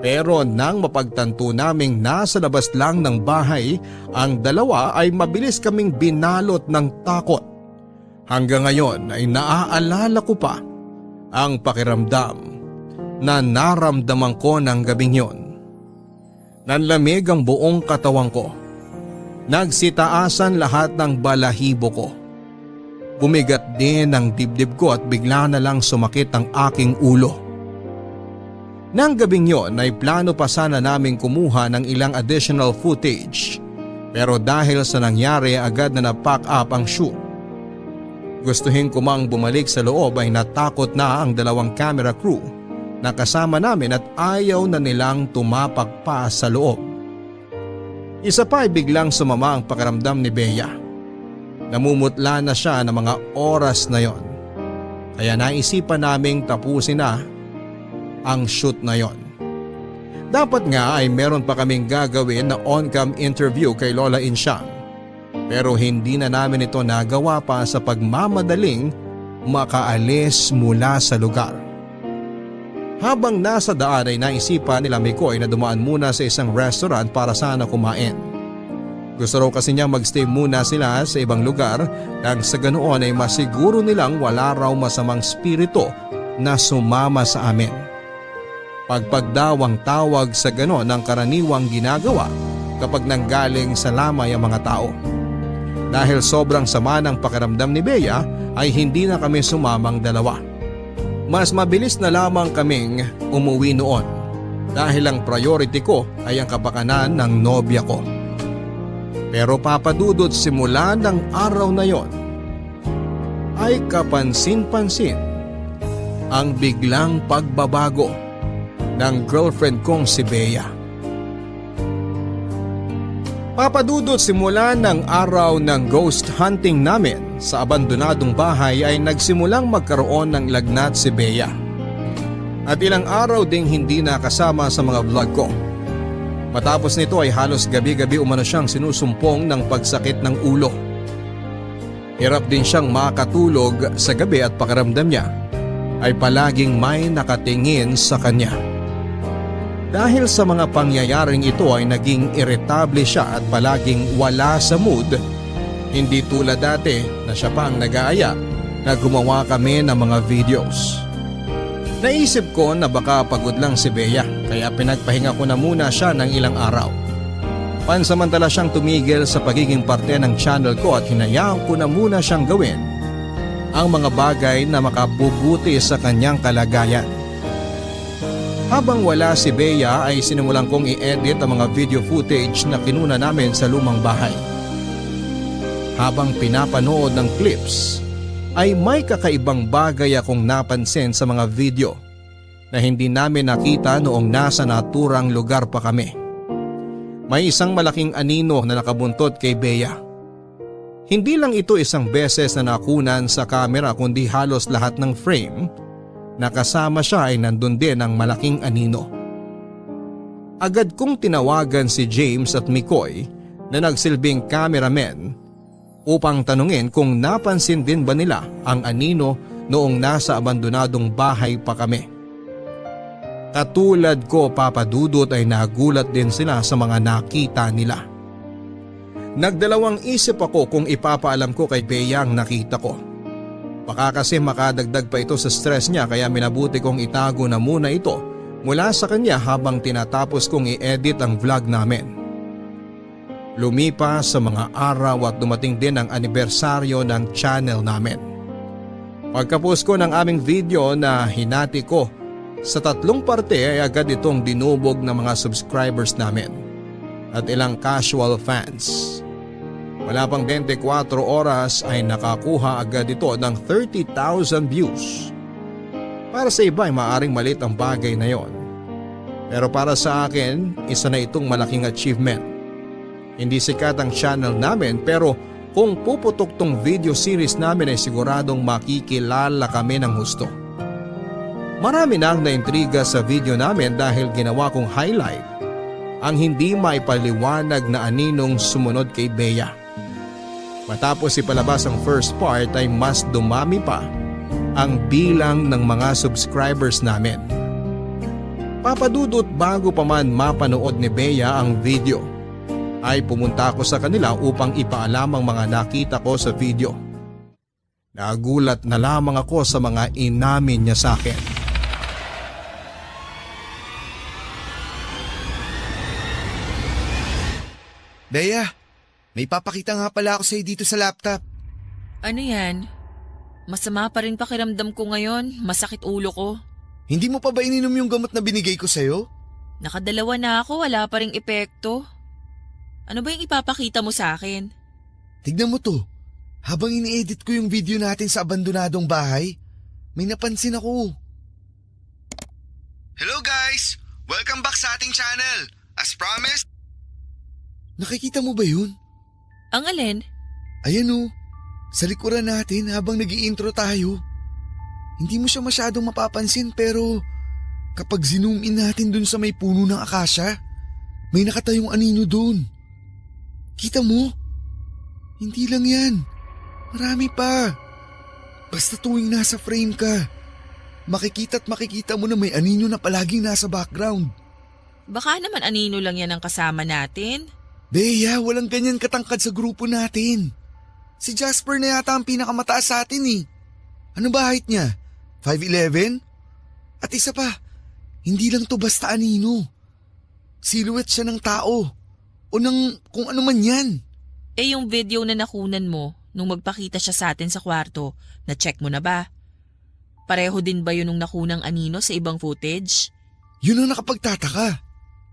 Pero nang mapagtanto naming nasa labas lang ng bahay, ang dalawa ay mabilis kaming binalot ng takot. Hanggang ngayon ay naaalala ko pa ang pakiramdam na naramdaman ko ng gabing yon. Nanlamig ang buong katawan ko. Nagsitaasan lahat ng balahibo ko. Bumigat din ang dibdib ko at bigla na lang sumakit ang aking ulo. Nang gabing yon ay plano pa sana naming kumuha ng ilang additional footage, pero dahil sa nangyari agad na na-pack up ang shoot. Gustuhin ko mang bumalik sa loob ay natakot na ang dalawang camera crew na kasama namin at ayaw na nilang tumapak pa sa loob. Isa pa ay biglang sumama ang pakiramdam ni Bea. Namumutla na siya ng mga oras na yon. Kaya naisipan naming tapusin na ang shoot na yon. Dapat nga ay meron pa kaming gagawin na on-cam interview kay Lola Insyang. Pero hindi na namin ito nagawa pa sa pagmamadaling makaalis mula sa lugar. Habang nasa daan ay naisipan nila Mikoy na dumaan muna sa isang restaurant para sana kumain. Gusto raw kasi niya magstay muna sila sa ibang lugar nang sa ganoon ay masiguro nilang wala raw masamang spirito na sumama sa amin. Pagpagdawang tawag sa ganon ang karaniwang ginagawa kapag nanggaling sa lamay ang mga tao. Dahil sobrang sama ng pakiramdam ni Bea ay hindi na kami sumamang dalawa. Mas mabilis na lamang kaming umuwi noon dahil ang priority ko ay ang kapakanan ng nobya ko. Pero papadudot simula ng araw na yon ay kapansin-pansin ang biglang pagbabago ng girlfriend kong si Bea. Papadudot simula ng araw ng ghost hunting namin sa abandonadong bahay ay nagsimulang magkaroon ng lagnat si Bea. At ilang araw ding hindi nakasama sa mga vlog ko. Matapos nito ay halos gabi-gabi umano siyang sinusumpong ng pagsakit ng ulo. Hirap din siyang makatulog sa gabi at pakiramdam niya ay palaging may nakatingin sa kanya. Dahil sa mga pangyayaring ito ay naging irritable siya at palaging wala sa mood. Hindi tulad dati na siya pa ang nag-aaya na gumawa kami ng mga videos. Naisip ko na baka pagod lang si Bea kaya pinagpahinga ko na muna siya ng ilang araw. Pansamantala siyang tumigil sa pagiging parte ng channel ko at hinayaan ko na muna siyang gawin ang mga bagay na makabubuti sa kanyang kalagayan. Habang wala si Bea ay sinimulan kong i-edit ang mga video footage na kinuna namin sa lumang bahay. Habang pinapanood ng clips ay may kakaibang bagay akong napansin sa mga video na hindi namin nakita noong nasa naturang lugar pa kami. May isang malaking anino na nakabuntot kay Bea. Hindi lang ito isang beses na nakunan sa camera kundi halos lahat ng frame na kasama siya ay nandun din ang malaking anino. Agad kong tinawagan si James at Mikoy na nagsilbing cameramen upang tanungin kung napansin din ba nila ang anino noong nasa abandonadong bahay pa kami. Katulad ko papadudot ay nagulat din sila sa mga nakita nila. Nagdalawang isip ako kung ipapaalam ko kay Bea ang nakita ko. Baka kasi makadagdag pa ito sa stress niya kaya minabuti kong itago na muna ito mula sa kanya habang tinatapos kong i-edit ang vlog namin. Lumipas sa mga araw at dumating din ang anibersaryo ng channel namin. Pagkapos ko ng aming video na hinati ko sa 3 parte ay agad itong dinubog ng mga subscribers namin at ilang casual fans. Wala pang 24 oras ay nakakuha agad ito ng 30,000 views. Para sa iba ay maaring malit ang bagay na yon. Pero para sa akin, isa na itong malaking achievement. Hindi sikat ang channel namin pero kung puputok tong video series namin ay siguradong makikilala kami ng husto. Marami na ang naintriga sa video namin dahil ginawa kong highlight ang hindi maipaliwanag na aninong sumunod kay Bea. Matapos ipalabas ang first part ay mas dumami pa ang bilang ng mga subscribers namin. Papa Dudut, bago pa man mapanood ni Bea ang video, ay pumunta ako sa kanila upang ipaalam ang mga nakita ko sa video. Nagulat na lamang ako sa mga inamin niya sa akin. Bea, may papakita nga pala ako sa'yo dito sa laptop. Ano yan? Masama pa rin pakiramdam ko ngayon. Masakit ulo ko. Hindi mo pa ba ininom yung gamot na binigay ko sa'yo? Nakadalawa na ako, wala pa ring epekto. Ano ba yung ipapakita mo sa akin? Tignan mo to. Habang ini-edit ko yung video natin sa abandonadong bahay, may napansin ako. Hello guys! Welcome back sa ating channel. As promised. Nakikita mo ba yun? Ang alin? Ayan o. Sa likuran natin habang nag-i-intro tayo. Hindi mo siya masyadong mapapansin pero kapag zoom in natin dun sa may puno ng akasya, may nakatayong anino dun. Kita mo? Hindi lang yan. Marami pa. Basta tuwing nasa frame ka, makikita mo na may anino na palaging nasa background. Baka naman anino lang yan ang kasama natin. Bea, walang ganyan katangkad sa grupo natin. Si Jasper na yata ang pinakamataas sa atin eh. Ano ba height niya? 5'11"? At isa pa, hindi lang to basta anino. Silhouette siya ng tao. O ng kung ano man yan. Eh yung video na nakunan mo nung magpakita siya sa atin sa kwarto, na-check mo na ba? Pareho din ba yun nung nakunang anino sa ibang footage? Yun ang nakapagtataka.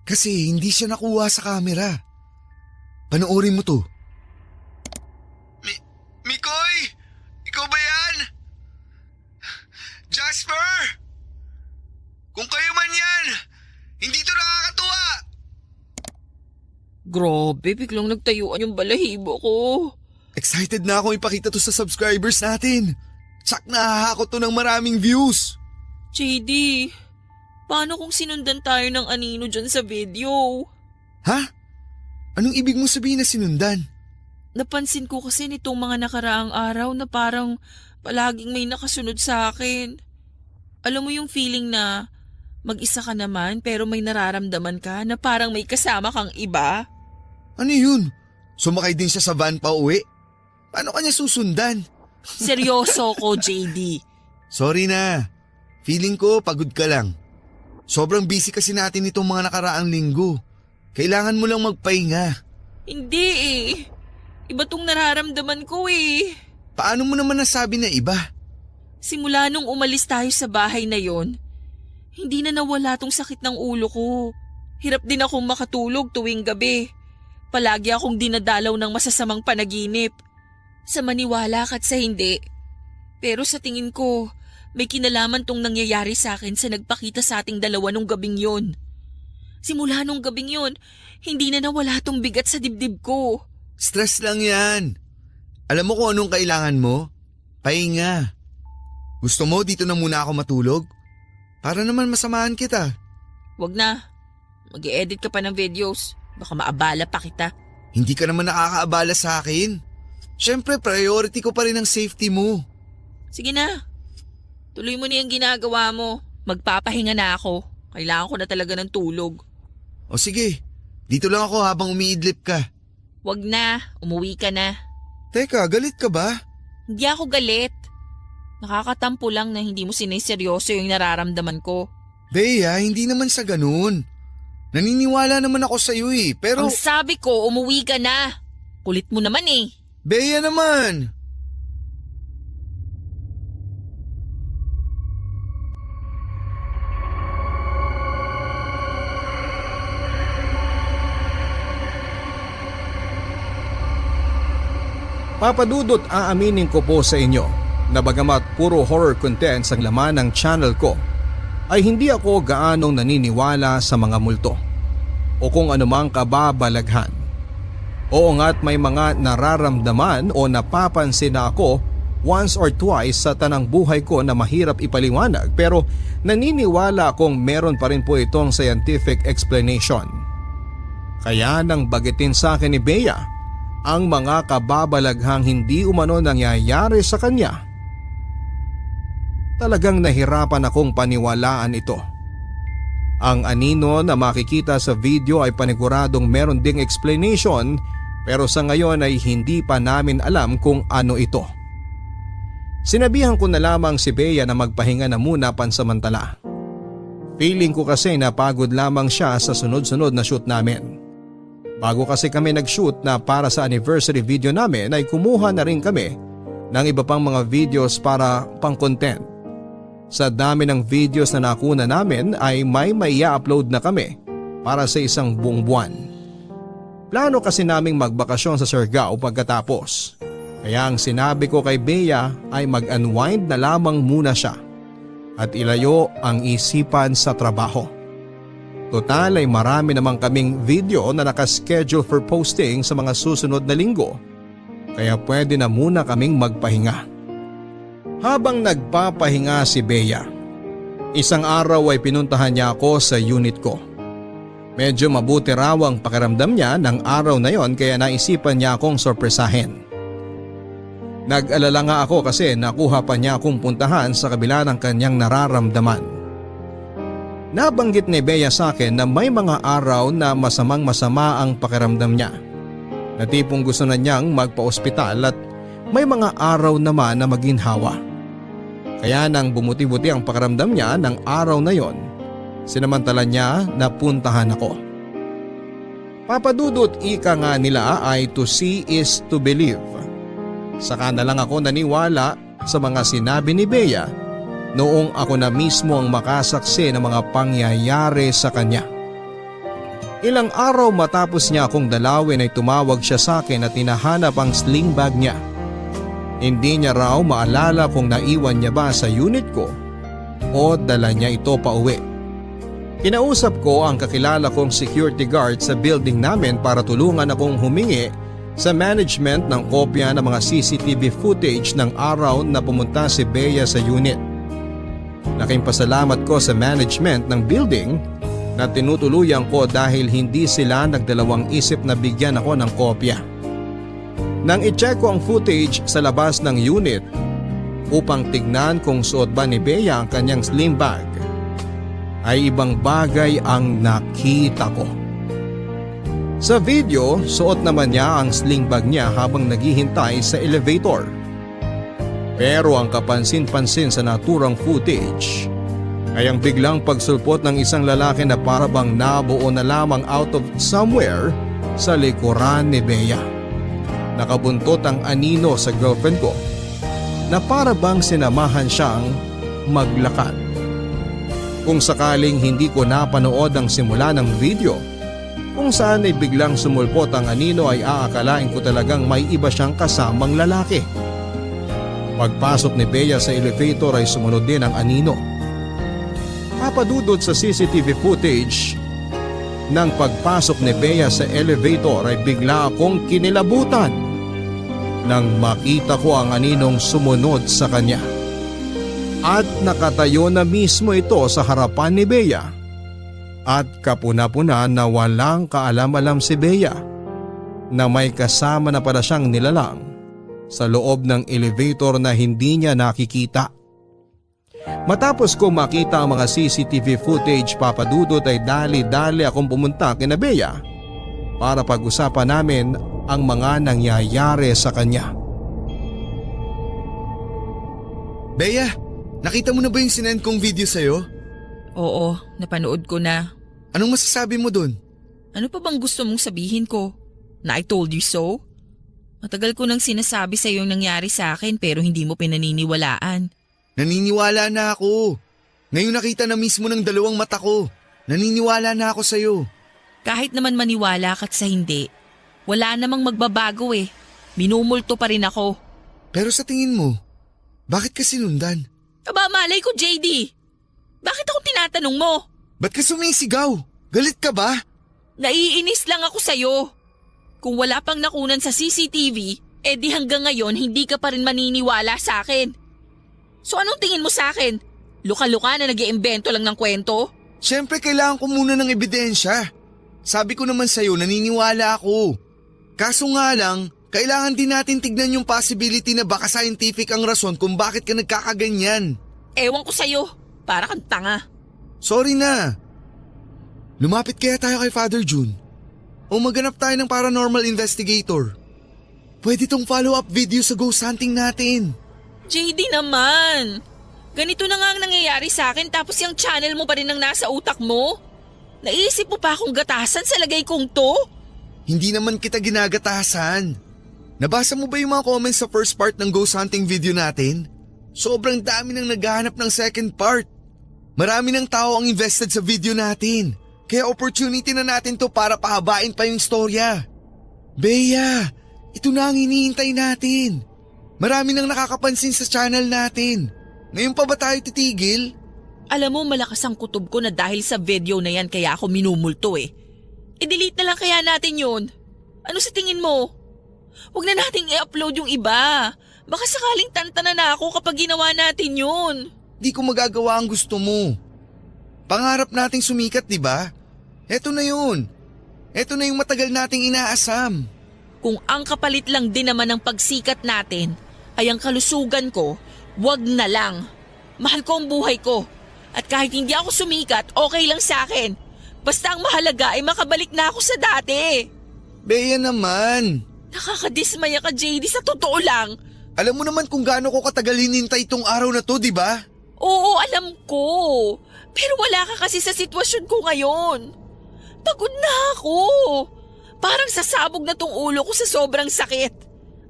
Kasi hindi siya nakuha sa camera. Panoorin mo to. Mikoy! Ikaw ba yan? Jasper! Kung kayo man yan, hindi to nakakatuwa! Grabe, biglang nagtayuan yung balahibo ko. Excited na akong ipakita to sa subscribers natin. Tsak nahahakot to ng maraming views. JD, paano kung sinundan tayo ng anino dyan sa video? Ha? Anong ibig mo sabihin na sinundan? Napansin ko kasi nitong mga nakaraang araw na parang palaging may nakasunod sa akin. Alam mo yung feeling na mag-isa ka naman pero may nararamdaman ka na parang may kasama kang iba? Ano yun? Sumakay din siya sa van pa uwi? Paano kanya susundan? Seryoso ko, JD. Sorry na. Feeling ko pagod ka lang. Sobrang busy kasi natin itong mga nakaraang linggo. Kailangan mo lang magpahinga. Hindi eh. Iba tong nararamdaman ko eh. Paano mo naman nasabi na iba? Simula nung umalis tayo sa bahay na yon, hindi na nawala tong sakit ng ulo ko. Hirap din akong makatulog tuwing gabi. Palagi akong dinadalaw ng masasamang panaginip. Sa maniwala ka't sa hindi. Pero sa tingin ko, may kinalaman tong nangyayari sa akin sa nagpakita sa ating dalawa nung gabing yon. Simula nung gabing yon, hindi na nawala tong bigat sa dibdib ko. Stress lang yan. Alam mo kung anong kailangan mo? Pahinga. Gusto mo dito na muna ako matulog? Para naman masamahan kita. Wag na. Mag-i-edit ka pa ng videos. Baka maabala pa kita. Hindi ka naman nakakaabala sa akin. Siyempre priority ko pa rin ang safety mo. Sige na. Tuloy mo na yung ginagawa mo. Magpapahinga na ako. Kailangan ko na talaga ng tulog. O sige, dito lang ako habang umiidlip ka. Wag na. Umuwi ka na. Teka, galit ka ba? Hindi ako galit. Nakakatampo lang na hindi mo siniseryoso yung nararamdaman ko. Bea, hindi naman sa ganun. Naniniwala naman ako sa'yo eh, pero… Ang sabi ko, umuwi ka na. Kulit mo naman eh. Bea naman! Papa Dudut, aaminin ko po sa inyo na bagamat puro horror contents ang laman ng channel ko, ay hindi ako gaanong naniniwala sa mga multo o kung anumang kababalaghan. Oo nga't may mga nararamdaman o napapansin na ako once or twice sa tanang buhay ko na mahirap ipaliwanag, pero naniniwala akong meron pa rin po itong scientific explanation. Kaya nang bagitin sa akin ni Bea ang mga kababalaghang hindi umano nangyayari sa kanya, talagang nahirapan akong paniwalaan ito. Ang anino na makikita sa video ay paniguradong meron ding explanation pero sa ngayon ay hindi pa namin alam kung ano ito. Sinabihan ko na lamang si Bea na magpahinga na muna pansamantala. Feeling ko kasi napagod lamang siya sa sunod-sunod na shoot namin. Bago kasi kami nag-shoot na para sa anniversary video namin ay kumuha na rin kami ng iba pang mga videos para pang-content. Sa dami ng videos na nakuna namin ay may i-upload na kami para sa isang buong buwan. Plano kasi naming magbakasyon sa Siargao pagkatapos. Kaya ang sinabi ko kay Bea ay mag-unwind na lamang muna siya at ilayo ang isipan sa trabaho. Total ay marami namang kaming video na nakaschedule for posting sa mga susunod na linggo kaya pwede na muna kaming magpahinga. Habang nagpapahinga si Bea, isang araw ay pinuntahan niya ako sa unit ko. Medyo mabuti raw ang pakiramdam niya ng araw na yon kaya naisipan niya akong sorpresahin. Nag-alala nga ako kasi nakuha pa niya akong puntahan sa kabila ng kanyang nararamdaman. Nabanggit ni Bea sa akin na may mga araw na masama ang pakiramdam niya. Na tipong gusto na niyang magpa-ospital at may mga araw naman na maginhawa. Kaya nang bumuti-buti ang pakiramdam niya ng araw na yon, sinamantala niya na puntahan ako. Papadudot, ika nga nila ay to see is to believe. Saka na lang ako naniwala sa mga sinabi ni Bea noong ako na mismo ang makasaksi ng mga pangyayari sa kanya. Ilang araw matapos niya akong dalawin ay tumawag siya sa akin at hinahanap ang sling bag niya. Hindi niya raw maalala kung naiwan niya ba sa unit ko o dala niya ito pa uwi. Kinausap ko ang kakilala kong security guard sa building namin para tulungan akong humingi sa management ng kopya ng mga CCTV footage ng araw na pumunta si Bea sa unit. Laking pasalamat ko sa management ng building na tinutuluyan ko dahil hindi sila nagdalawang isip na bigyan ako ng kopya. Nang i-check ko ang footage sa labas ng unit upang tignan kung suot ba ni Bea ang kanyang sling bag, ay ibang bagay ang nakita ko. Sa video, suot naman niya ang sling bag niya habang naghihintay sa elevator. Pero ang kapansin-pansin sa naturang footage ay ang biglang pagsulpot ng isang lalaki na parabang nabuo na lamang out of somewhere sa likuran ni Bea. Nakabuntot ang anino sa girlfriend ko na parabang sinamahan siyang maglakad. Kung sakaling hindi ko napanood ang simula ng video, kung saan ay biglang sumulpot ang anino ay aakalain ko talagang may iba siyang kasamang lalaki. Pagpasok ni Bea sa elevator ay sumunod din ang anino. Papadudod sa CCTV footage, nang pagpasok ni Bea sa elevator ay bigla akong kinilabutan nang makita ko ang aninong sumunod sa kanya. At nakatayo na mismo ito sa harapan ni Bea. At kapuna-puna na walang kaalam-alam si Bea na may kasama na pala siyang nilalang sa loob ng elevator na hindi niya nakikita. Matapos ko makita ang mga CCTV footage, Papadudot, ay dali-dali akong pumunta kina Bea para pag-usapan namin ang mga nangyayari sa kanya. Bea, nakita mo na ba yung sinend kong video sa'yo? Oo, napanood ko na. Anong masasabi mo dun? Ano pa bang gusto mong sabihin ko? Na I told you so? Matagal ko nang sinasabi sa yung nangyari sa akin pero hindi mo pinaniniwalaan. Naniniwala na ako. Ngayon nakita na mismo ng dalawang mata ko. Naniniwala na ako sa'yo. Kahit naman maniwala ka't sa hindi, wala namang magbabago eh. Minumulto pa rin ako. Pero sa tingin mo, bakit ka sinundan? Aba, malay ko, JD. Bakit ako tinatanong mo? Ba't ka sumisigaw? Galit ka ba? Naiinis lang ako sa'yo. Kung wala pang nakunan sa CCTV, di hanggang ngayon hindi ka pa rin maniniwala sa akin. So anong tingin mo sa akin? Luka-luka na nag-iimbento lang ng kwento? Siyempre kailangan ko muna ng ebidensya. Sabi ko naman sa'yo, naniniwala ako. Kaso nga lang, kailangan din natin tignan yung possibility na baka scientific ang rason kung bakit ka nagkakaganyan. Ewan ko sa'yo, para kang tanga. Sorry na. Lumapit kaya tayo kay Father June? O maghanap tayo ng paranormal investigator? Pwede tong follow-up video sa ghost hunting natin. JD naman! Ganito na nga ang nangyayari sa akin tapos yung channel mo pa rin ang nasa utak mo? Naisip mo pa akong gatasan sa lagay kong to? Hindi naman kita ginagatasan. Nabasa mo ba yung mga comments sa first part ng ghost hunting video natin? Sobrang dami nang naghahanap ng second part. Marami ng tao ang invested sa video natin. Kaya opportunity na natin to para pahabain pa yung istorya. Bea, ito na ang hinihintay natin. Marami nang nakakapansin sa channel natin. Ngayon pa ba tayo titigil? Alam mo, malakas ang kutob ko na dahil sa video na yan kaya ako minumulto eh. I-delete na lang kaya natin yun. Ano sa tingin mo? Huwag na nating i-upload yung iba. Baka sakaling tantanan na ako kapag ginawa natin yun. Di ko magagawa ang gusto mo. Pangarap nating sumikat, di ba? Eto na yun. Eto na yung matagal nating inaasam. Kung ang kapalit lang din naman ng pagsikat natin ay ang kalusugan ko, wag na lang. Mahal ko ang buhay ko. At kahit hindi ako sumikat, okay lang sa akin. Basta ang mahalaga ay makabalik na ako sa dati. Bea naman. Nakakadismaya ka, JD, sa totoo lang. Alam mo naman kung gaano ko katagal hinintay itong araw na to, di ba? Oo, alam ko. Pero wala ka kasi sa sitwasyon ko ngayon. Pagod na ako. Parang sasabog na tong ulo ko sa sobrang sakit.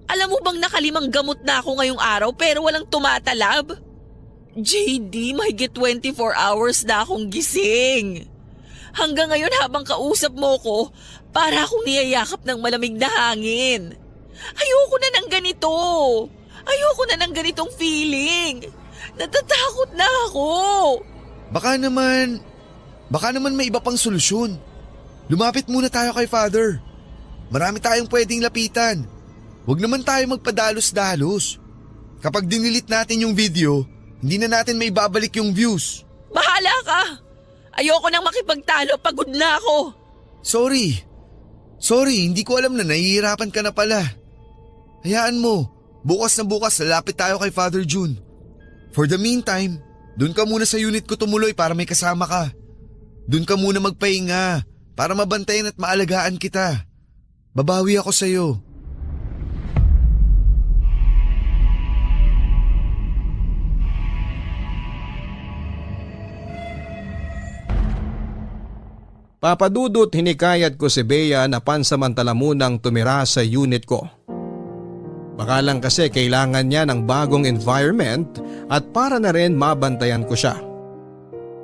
Alam mo bang nakalimang gamot na ako ngayong araw pero walang tumatalab? JD, mahigit 24 hours na akong gising. Hanggang ngayon habang kausap mo ko, para akong niyayakap ng malamig na hangin. Ayoko na ng ganito. Ayoko na ng ganitong feeling. Natatakot na ako. Baka naman may iba pang solusyon. Lumapit muna tayo kay Father. Marami tayong pwedeng lapitan. Huwag naman tayo magpadalos-dalos. Kapag dinilit natin yung video, hindi na natin may babalik yung views. Bahala ka. Ayoko nang makipagtalo, pagod na ako. Sorry, hindi ko alam na nahihirapan ka na pala. Hayaan mo, bukas na bukas lalapit tayo kay Father June. For the meantime, dun ka muna sa unit ko tumuloy para may kasama ka. Dun ka muna magpahinga para mabantayan at maalagaan kita. Babawi ako sa'yo. Papadudot hinikayat ko si Bea na pansamantala munang tumira sa unit ko. Baka lang kasi kailangan niya ng bagong environment at para na rin mabantayan ko siya.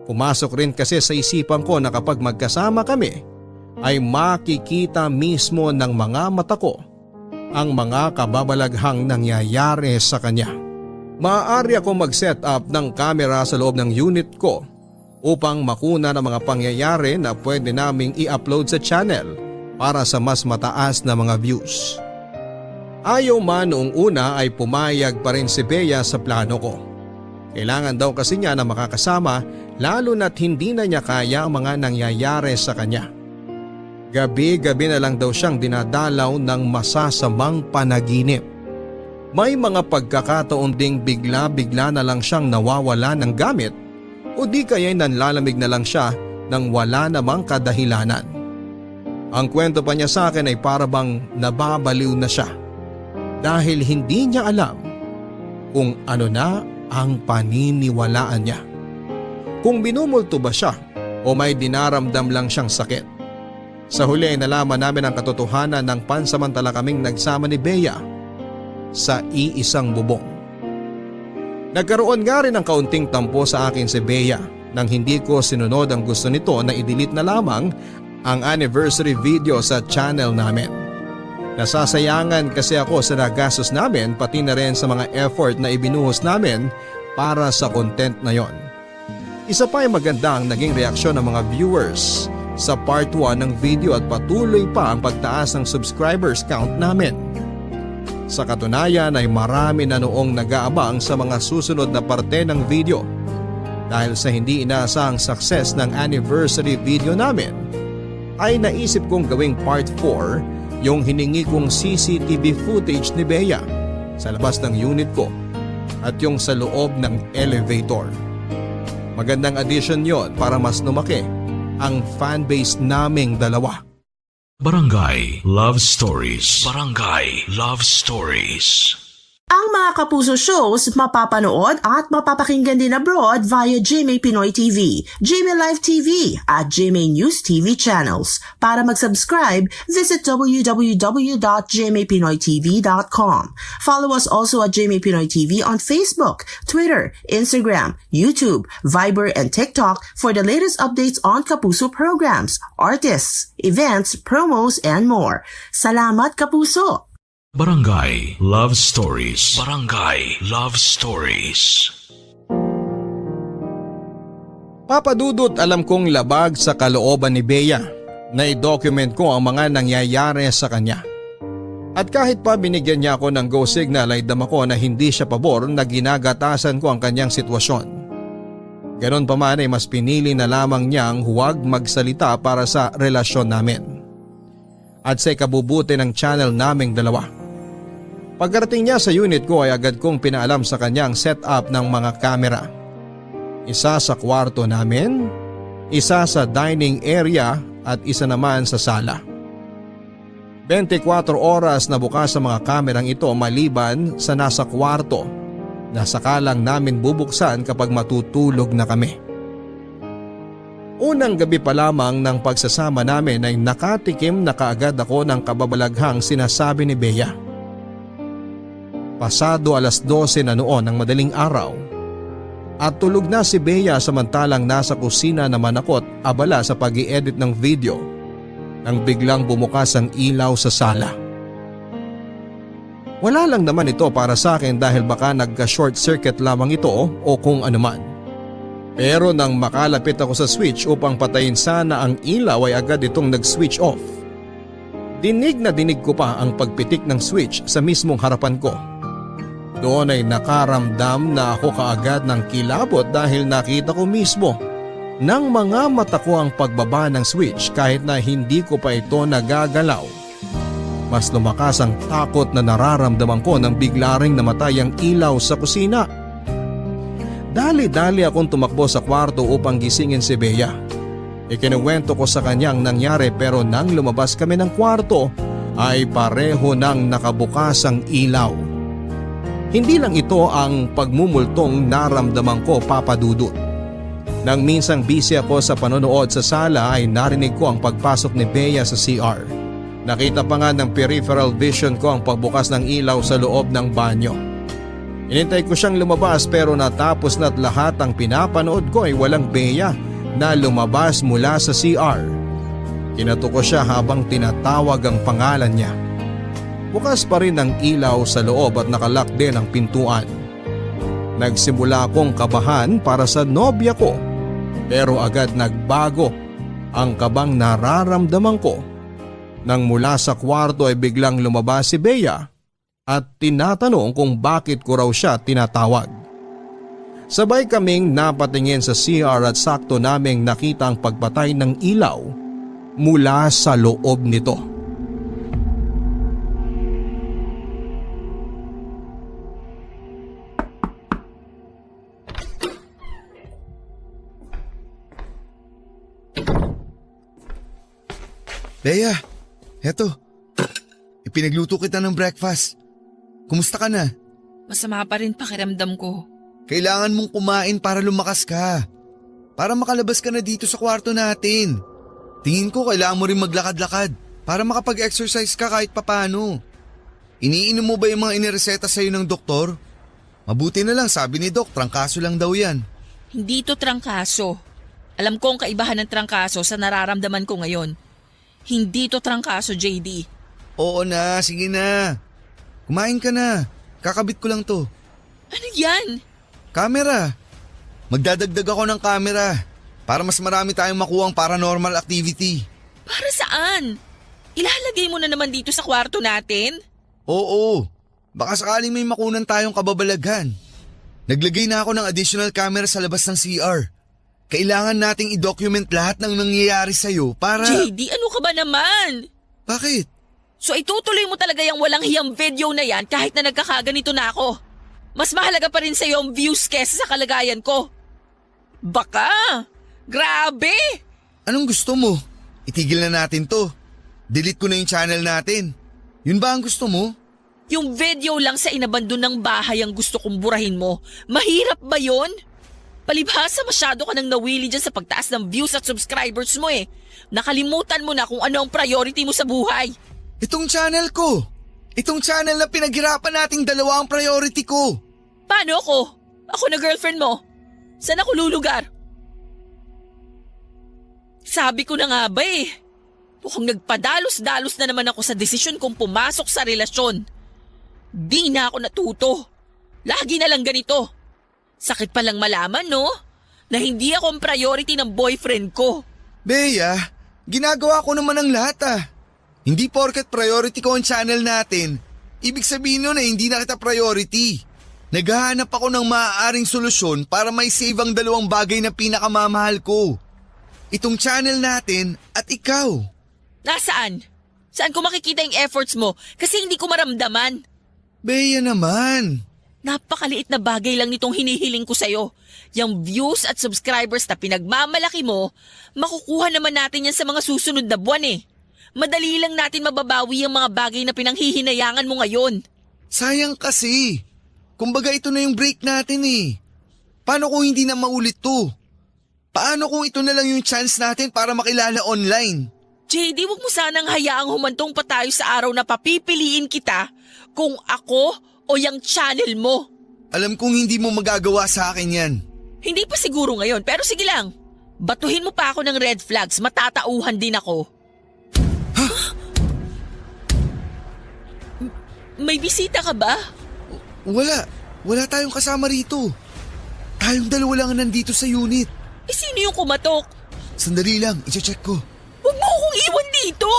Pumasok rin kasi sa isipan ko na kapag magkasama kami ay makikita mismo ng mga mata ko ang mga kababalaghang nangyayari sa kanya. Maaari ako mag-set up ng camera sa loob ng unit ko upang makuna ng mga pangyayari na pwede naming i-upload sa channel para sa mas mataas na mga views. Ayaw man noong una ay pumayag pa rin si Bea sa plano ko. Kailangan daw kasi niya na makakasama lalo na't hindi na niya kaya ang mga nangyayari sa kanya. Gabi-gabi na lang daw siyang dinadalaw ng masasamang panaginip. May mga pagkakataon ding bigla-bigla na lang siyang nawawala ng gamit o di kaya'y nanlalamig na lang siya nang wala namang kadahilanan. Ang kwento pa niya sa akin ay parabang nababaliw na siya dahil hindi niya alam kung ano na ang paniniwalaan niya. Kung binumulto ba siya o may dinaramdam lang siyang sakit. Sa huli ay nalaman namin ang katotohanan ng pansamantala kaming nagsama ni Bea sa iisang bubong. Nagkaroon nga rin ng kaunting tampo sa akin si Bea nang hindi ko sinunod ang gusto nito na i-delete na lamang ang anniversary video sa channel namin. Nasasayangan kasi ako sa nagastos namin pati na rin sa mga effort na ibinuhos namin para sa content na yon. Isa pa ay maganda ang naging reaksyon ng mga viewers sa part 1 ng video at patuloy pa ang pagtaas ng subscribers count namin. Sa katunayan ay marami na noong nag-aabang sa mga susunod na parte ng video. Dahil sa hindi inaasahang success ng anniversary video namin, ay naisip kong gawing part 4 yung hiningi kong CCTV footage ni Bea sa labas ng unit ko at yung sa loob ng elevator. Magandang addition yon para mas lumaki ang fanbase naming dalawa. Barangay Love Stories. Barangay Love Stories. Ang mga Kapuso shows mapapanood at mapapakinggan din abroad via GMA Pinoy TV, GMA Live TV at GMA News TV channels. Para mag-subscribe, visit www.gmapinoytv.com. Follow us also at GMA Pinoy TV on Facebook, Twitter, Instagram, YouTube, Viber, and TikTok for the latest updates on Kapuso programs, artists, events, promos, and more. Salamat, Kapuso! Barangay Love Stories. Barangay Love Stories. Papa Dudut, alam kong labag sa kalooban ni Bea na i-document ko ang mga nangyayari sa kanya. At kahit pa binigyan niya ako ng go signal ay dama ko na hindi siya pabor na ginagatasan ko ang kanyang sitwasyon. Ganon pa man ay mas pinili na lamang niyang huwag magsalita para sa relasyon namin. At sa ikabubuti ng channel naming dalawa. Pagkarating niya sa unit ko ay agad kong pinaalam sa kanyang setup ng mga kamera. Isa sa kwarto namin, isa sa dining area at isa naman sa sala. 24 oras na bukas sa mga kamerang ito maliban sa nasa kwarto na sakalang namin bubuksan kapag matutulog na kami. Unang gabi pa lamang ng pagsasama namin ay nakatikim na kaagad ako ng kababalaghang sinasabi ni Bea. Pasado 12:00 na noon ng madaling araw at tulog na si Bea samantalang nasa kusina naman ako at abala sa pag-i-edit ng video nang biglang bumukas ang ilaw sa sala. Wala lang naman ito para sa akin dahil baka nagka-short circuit lamang ito o kung anuman. Pero nang makalapit ako sa switch upang patayin sana ang ilaw ay agad itong nag-switch off. Dinig na dinig ko pa ang pagpitik ng switch sa mismong harapan ko. Doon ay nakaramdam na ako kaagad ng kilabot dahil nakita ko mismo ng mga mata ko ang pagbaba ng switch kahit na hindi ko pa ito nagagalaw. Mas lumakas ang takot na nararamdaman ko nang bigla ring namatay ang ilaw sa kusina. Dali-dali akong tumakbo sa kwarto upang gisingin si Bea. Ikinuwento ko sa kanyang nangyari pero nang lumabas kami ng kwarto ay pareho nang nakabukas ang ilaw. Hindi lang ito ang pagmumultong naramdaman ko, Papa Dudut. Nang minsang busy ako sa panonood sa sala ay narinig ko ang pagpasok ni Bea sa CR. Nakita pa nga ng peripheral vision ko ang pagbukas ng ilaw sa loob ng banyo. Inintay ko siyang lumabas pero natapos na't lahat ang pinapanood ko ay walang Bea na lumabas mula sa CR. Kinato ko siya habang tinatawag ang pangalan niya. Bukas pa rin ang ilaw sa loob at nakalock din ang pintuan. Nagsimula akong kabahan para sa nobya ko pero agad nagbago ang kabang nararamdaman ko nang mula sa kwarto ay biglang lumabas si Bea at tinatanong kung bakit ko raw siya tinatawag. Sabay kaming napatingin sa CR at sakto naming nakita ang pagpatay ng ilaw mula sa loob nito. Bea, heto. Ipinagluto kita ng breakfast. Kumusta ka na? Masama pa rin pakiramdam ko. Kailangan mong kumain para lumakas ka. Para makalabas ka na dito sa kwarto natin. Tingin ko kailangan mo rin maglakad-lakad para makapag-exercise ka kahit papano. Iniinom mo ba yung mga inireseta sa'yo ng doktor? Mabuti na lang, sabi ni Doc, trangkaso lang daw yan. Hindi to trangkaso. Alam ko ang kaibahan ng trangkaso sa nararamdaman ko ngayon. Hindi to trangkaso, JD. Oo na, sige na. Kumain ka na. Kakabit ko lang to. Ano yan? Camera. Magdadagdag ako ng camera para mas marami tayong makuhang paranormal activity. Para saan? Ilalagay mo na naman dito sa kwarto natin? Oo. Baka sakaling may makunan tayong kababalaghan. Naglagay na ako ng additional camera sa labas ng CR. Kailangan nating i-document lahat ng nangyayari sa'yo para… JD, ano ka ba naman? Bakit? So itutuloy mo talaga yung walang hiyang video na yan kahit na nagkakaganito na ako? Mas mahalaga pa rin sa'yo ang views kesa sa kalagayan ko. Baka! Grabe! Anong gusto mo? Itigil na natin to. Delete ko na yung channel natin. Yun ba ang gusto mo? Yung video lang sa inabandon ng bahay ang gusto kong burahin mo. Mahirap ba yon? Palibhasa masyado ka nang nawili dyan sa pagtaas ng views at subscribers mo eh. Nakalimutan mo na kung ano ang priority mo sa buhay. Itong channel ko. Itong channel na pinaghirapan nating dalawa ang priority ko. Paano ako? Ako na girlfriend mo. Saan ako lulugar? Sabi ko na nga ba eh. Mukhang nagpadalos-dalos na naman ako sa desisyon kong pumasok sa relasyon. Di na ako natuto. Lagi na lang ganito. Sakit palang malaman, no? Na hindi ako ang priority ng boyfriend ko. Bea, ginagawa ko naman ang lahat ah. Hindi porket priority ko ang channel natin, ibig sabihin nun na hindi na kita priority. Naghahanap ako ng maaaring solusyon para may save ang dalawang bagay na pinakamamahal ko. Itong channel natin at ikaw. Nasaan? Saan ko makikita yung efforts mo? Kasi hindi ko maramdaman. Bea naman. Napakaliit na bagay lang nitong hinihiling ko sa'yo. Yung views at subscribers na pinagmamalaki mo, makukuha naman natin yan sa mga susunod na buwan eh. Madali lang natin mababawi ang mga bagay na pinanghihinayangan mo ngayon. Sayang kasi. Kumbaga ito na yung break natin eh. Paano kung hindi na maulit to? Paano kung ito na lang yung chance natin para makilala online? JD, wag mo sanang hayaang humantong pa tayo sa araw na papipiliin kita kung ako o yung channel mo. Alam kong hindi mo magagawa sa akin yan. Hindi pa siguro ngayon, pero sige lang. Batuhin mo pa ako ng red flags, matatauhan din ako. May bisita ka ba? Wala tayong kasama rito. Tayong dalawa lang ang nandito sa unit. Eh sino yung kumatok? Sandali lang, i-check ko. Huwag mo akong iwan dito.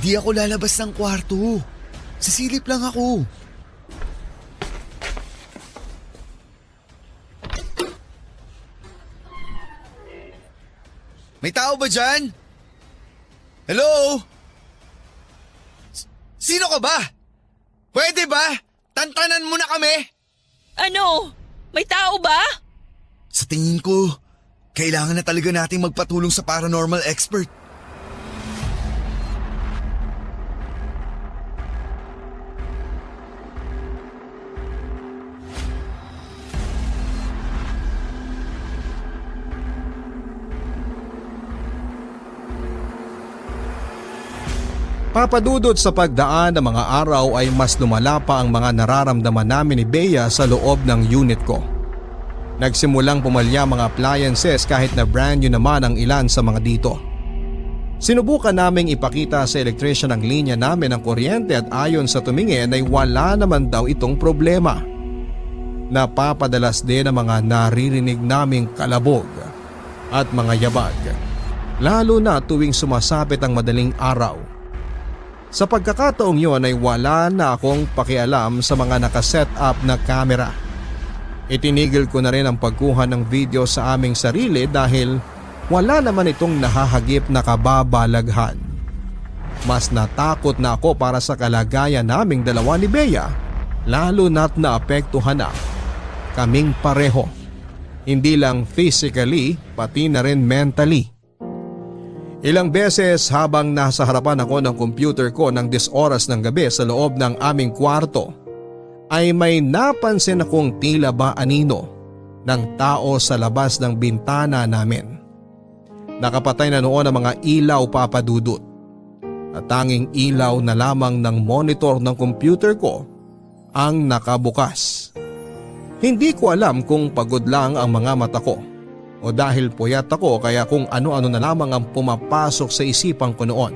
Di ako lalabas ng kwarto. Sisilip lang ako. May tao ba dyan? Hello? Sino ka ba? Pwede ba? Tantanan mo na kami? Ano? May tao ba? Sa tingin ko, kailangan na talaga nating magpatulong sa paranormal expert. Papadudot sa pagdaan ng mga araw ay mas lumala pa ang mga nararamdaman namin ni Bea sa loob ng unit ko. Nagsimulang pumalya mga appliances kahit na brand new naman ang ilan sa mga dito. Sinubukan naming ipakita sa electrician ang linya namin ng kuryente at ayon sa tumingin ay wala naman daw itong problema. Napapadalas din ang mga naririnig naming kalabog at mga yabag, lalo na tuwing sumasapit ang madaling araw. Sa pagkakataong yun ay wala na akong pakialam sa mga nakaset up na kamera. Itinigil ko na rin ang pagkuha ng video sa aming sarili dahil wala naman itong nahahagip na kababalaghan. Mas natakot na ako para sa kalagayan naming dalawa ni Bea, lalo na't naapektuhan na kaming pareho. Hindi lang physically, pati na rin mentally. Ilang beses habang nasa harapan ako ng computer ko ng 10 oras ng gabi sa loob ng aming kwarto ay may napansin akong tila ba anino ng tao sa labas ng bintana namin. Nakapatay na noon ang mga ilaw papadudot at tanging ilaw na lamang ng monitor ng computer ko ang nakabukas. Hindi ko alam kung pagod lang ang mga mata ko o dahil puyat ako kaya kung ano-ano na lamang ang pumapasok sa isipan ko noon.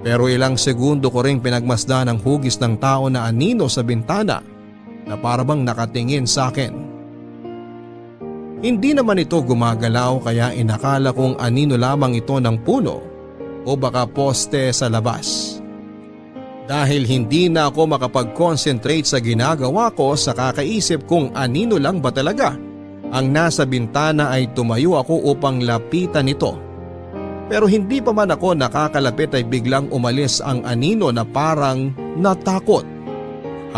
Pero ilang segundo ko ring pinagmasdan ang hugis ng tao na anino sa bintana na parabang nakatingin sa akin. Hindi naman ito gumagalaw kaya inakala kong anino lamang ito ng puno o baka poste sa labas. Dahil hindi na ako makapag-concentrate sa ginagawa ko sa kakaisip kung anino lang ba talaga ang nasa bintana ay tumayo ako upang lapitan ito. Pero hindi pa man ako nakakalapit ay biglang umalis ang anino na parang natakot.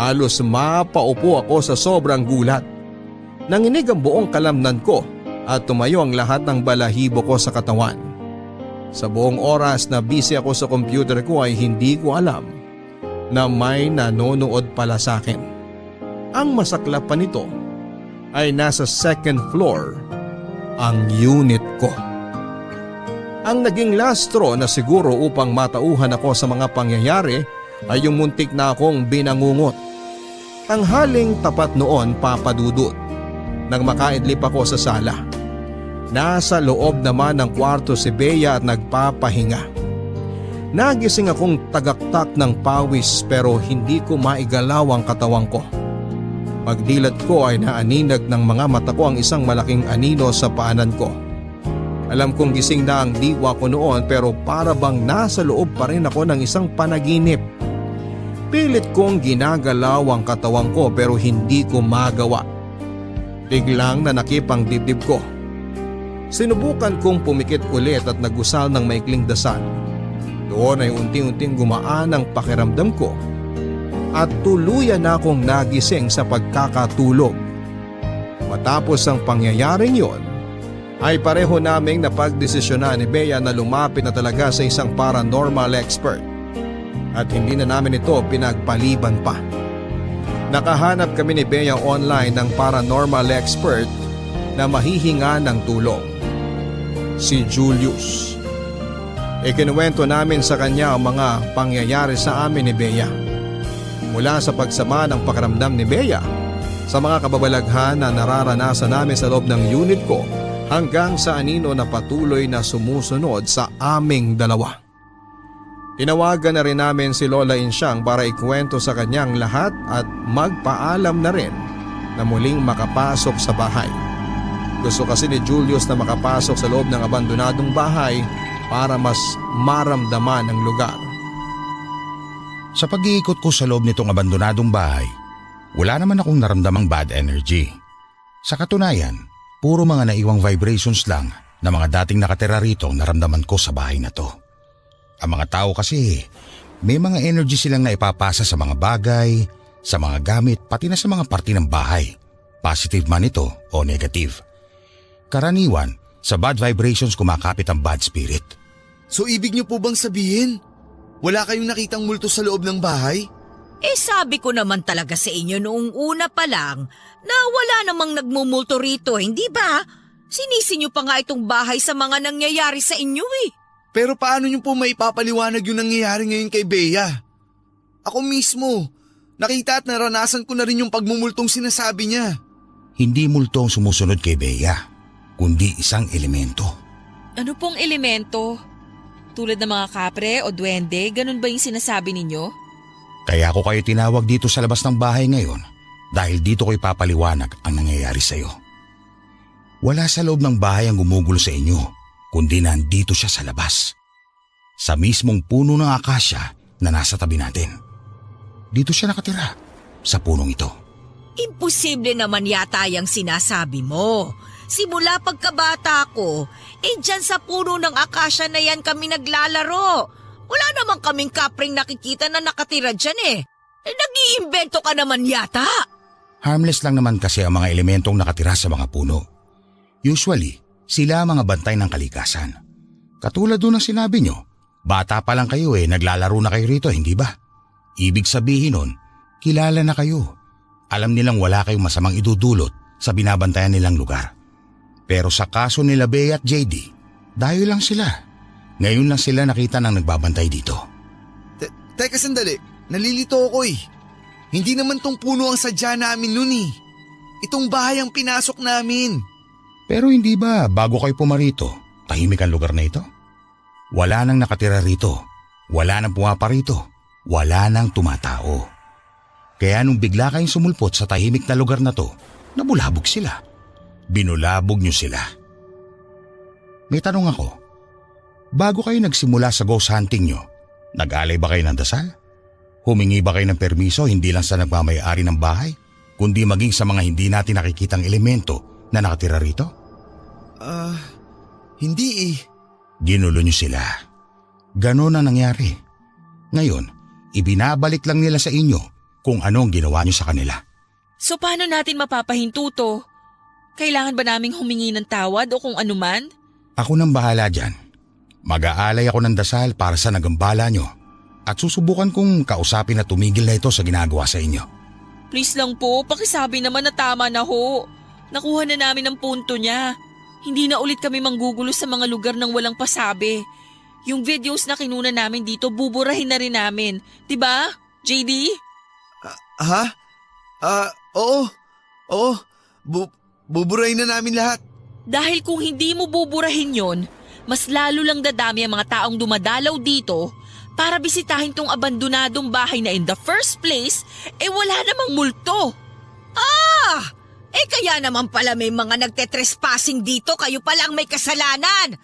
Halos mapaupo ako sa sobrang gulat. Nanginig ang buong kalamnan ko at tumayo ang lahat ng balahibo ko sa katawan. Sa buong oras na busy ako sa computer ko ay hindi ko alam na may nanonood pala sa akin. Ang masaklap pa nito ay nasa second floor ang unit ko. Ang naging last straw na siguro upang matauhan ako sa mga pangyayari ay yung muntik na akong binangungot. Ang haling tapat noon, Papa Dudut, nang makaidlip ako sa sala. Nasa loob naman ng kwarto si Bea at nagpapahinga. Nagising akong tagaktak ng pawis pero hindi ko maigalaw ang katawan ko. Pagdilat ko ay naaninag ng mga mata ko ang isang malaking anino sa paanan ko. Alam kong gising na ang diwa ko noon pero para bang nasa loob pa rin ako ng isang panaginip. Pilit kong ginagalaw ang katawan ko pero hindi ko magawa. Biglang nanakip ang dibdib ko. Sinubukan kong pumikit ulit at nagusal ng maikling dasal. Doon ay unti-unting gumaan ang pakiramdam ko at tuluyan na akong nagising sa pagkakatulog. Matapos ang pangyayaring yon, ay pareho naming napagdesisyonan ni Bea na lumapit na talaga sa isang paranormal expert at hindi na namin ito pinagpaliban pa. Nakahanap kami ni Bea online ng paranormal expert na mahihinga ng tulong. Si Julius. Ikinuwento namin sa kanya ang mga pangyayari sa amin ni Bea. Mula sa pagsama ng pakiramdam ni Bea, sa mga kababalaghan na nararanasan namin sa loob ng unit ko hanggang sa anino na patuloy na sumusunod sa aming dalawa. Tinawagan na rin namin si Lola Insyang para ikwento sa kanyang lahat at magpaalam na rin na muling makapasok sa bahay. Gusto kasi ni Julius na makapasok sa loob ng abandonadong bahay para mas maramdaman ang lugar. Sa pag-iikot ko sa loob nitong abandonadong bahay, wala naman akong naramdamang bad energy. Sa katunayan, puro mga naiwang vibrations lang na mga dating nakatira rito ang naramdaman ko sa bahay na to. Ang mga tao kasi, may mga energy silang naipapasa sa mga bagay, sa mga gamit, pati na sa mga parte ng bahay. Positive man ito o negative. Karaniwan, sa bad vibrations kumakapit ang bad spirit. So ibig niyo po bang sabihin, wala kayong nakitang multo sa loob ng bahay? Sabi ko naman talaga sa inyo noong una pa lang na wala namang nagmumulto rito, hindi ba? Sinisi niyo pa nga itong bahay sa mga nangyayari sa inyo eh. Pero paano niyo po maipapaliwanag yung nangyayari ngayon kay Bea? Ako mismo, nakita at naranasan ko na rin yung pagmumultong sinasabi niya. Hindi multo ang sumusunod kay Bea, kundi isang elemento. Ano pong elemento? Tulad ng mga kapre o duwende, ganun ba yung sinasabi ninyo? Kaya ako kayo tinawag dito sa labas ng bahay ngayon dahil dito ko ipapaliwanag ang nangyayari sa iyo. Wala sa loob ng bahay ang gumugulo sa inyo, kundi nandito siya sa labas. Sa mismong puno ng akasya na nasa tabi natin. Dito siya nakatira, sa punong ito. Imposible naman yata yung sinasabi mo. Simula pagkabata ko, dyan sa puno ng akasya na yan kami naglalaro. Wala naman kaming kapring nakikita na nakatira dyan eh. Nag-iimbento ka naman yata. Harmless lang naman kasi ang mga elementong nakatira sa mga puno. Usually, sila ang mga bantay ng kalikasan. Katulad doon ang sinabi nyo, bata pa lang kayo naglalaro na kayo rito, hindi ba? Ibig sabihin nun, kilala na kayo. Alam nilang wala kayong masamang idudulot sa binabantayan nilang lugar. Pero sa kaso nila Bea at JD, dayo lang sila. Ngayon lang sila nakita ng nagbabantay dito. Teka sandali, nalilito ako eh. Hindi naman tong puno ang sadya namin nun eh. Itong bahay ang pinasok namin. Pero hindi ba bago kayo pumarito, tahimik ang lugar na ito? Wala nang nakatira rito, wala nang pumaparito, wala nang tumatao. Kaya nung bigla kayong sumulpot sa tahimik na lugar na to, nabulabog sila. Binulabog niyo sila. May tanong ako, bago kayo nagsimula sa ghost hunting niyo, nag-alay ba kayo ng dasal? Humingi ba kayo ng permiso hindi lang sa nagmamayari ng bahay, kundi maging sa mga hindi natin nakikitang elemento na nakatira rito? Hindi eh. Ginulo niyo sila. Ganon ang nangyari. Ngayon, ibinabalik lang nila sa inyo kung anong ginawa niyo sa kanila. So paano natin mapapahinto to? Kailangan ba naming humingi ng tawad o kung anuman? Ako nang bahala dyan. Mag-aalay ako ng dasal para sa nagambala nyo at susubukan kong kausapin na tumigil na ito sa ginagawa sa inyo. Please lang po, pakisabi naman na tama na ho. Nakuha na namin ang punto niya. Hindi na ulit kami manggugulo sa mga lugar ng walang pasabi. Yung videos na kinuna namin dito, buburahin na rin namin. Diba, JD? Ha? Oo. Oo. Buburahin na namin lahat. Dahil kung hindi mo buburahin yon, mas lalo lang dadami ang mga taong dumadalaw dito para bisitahin tong abandonadong bahay na in the first place, wala namang multo. Kaya naman pala may mga nagtetrespassing dito, kayo pala ang may kasalanan.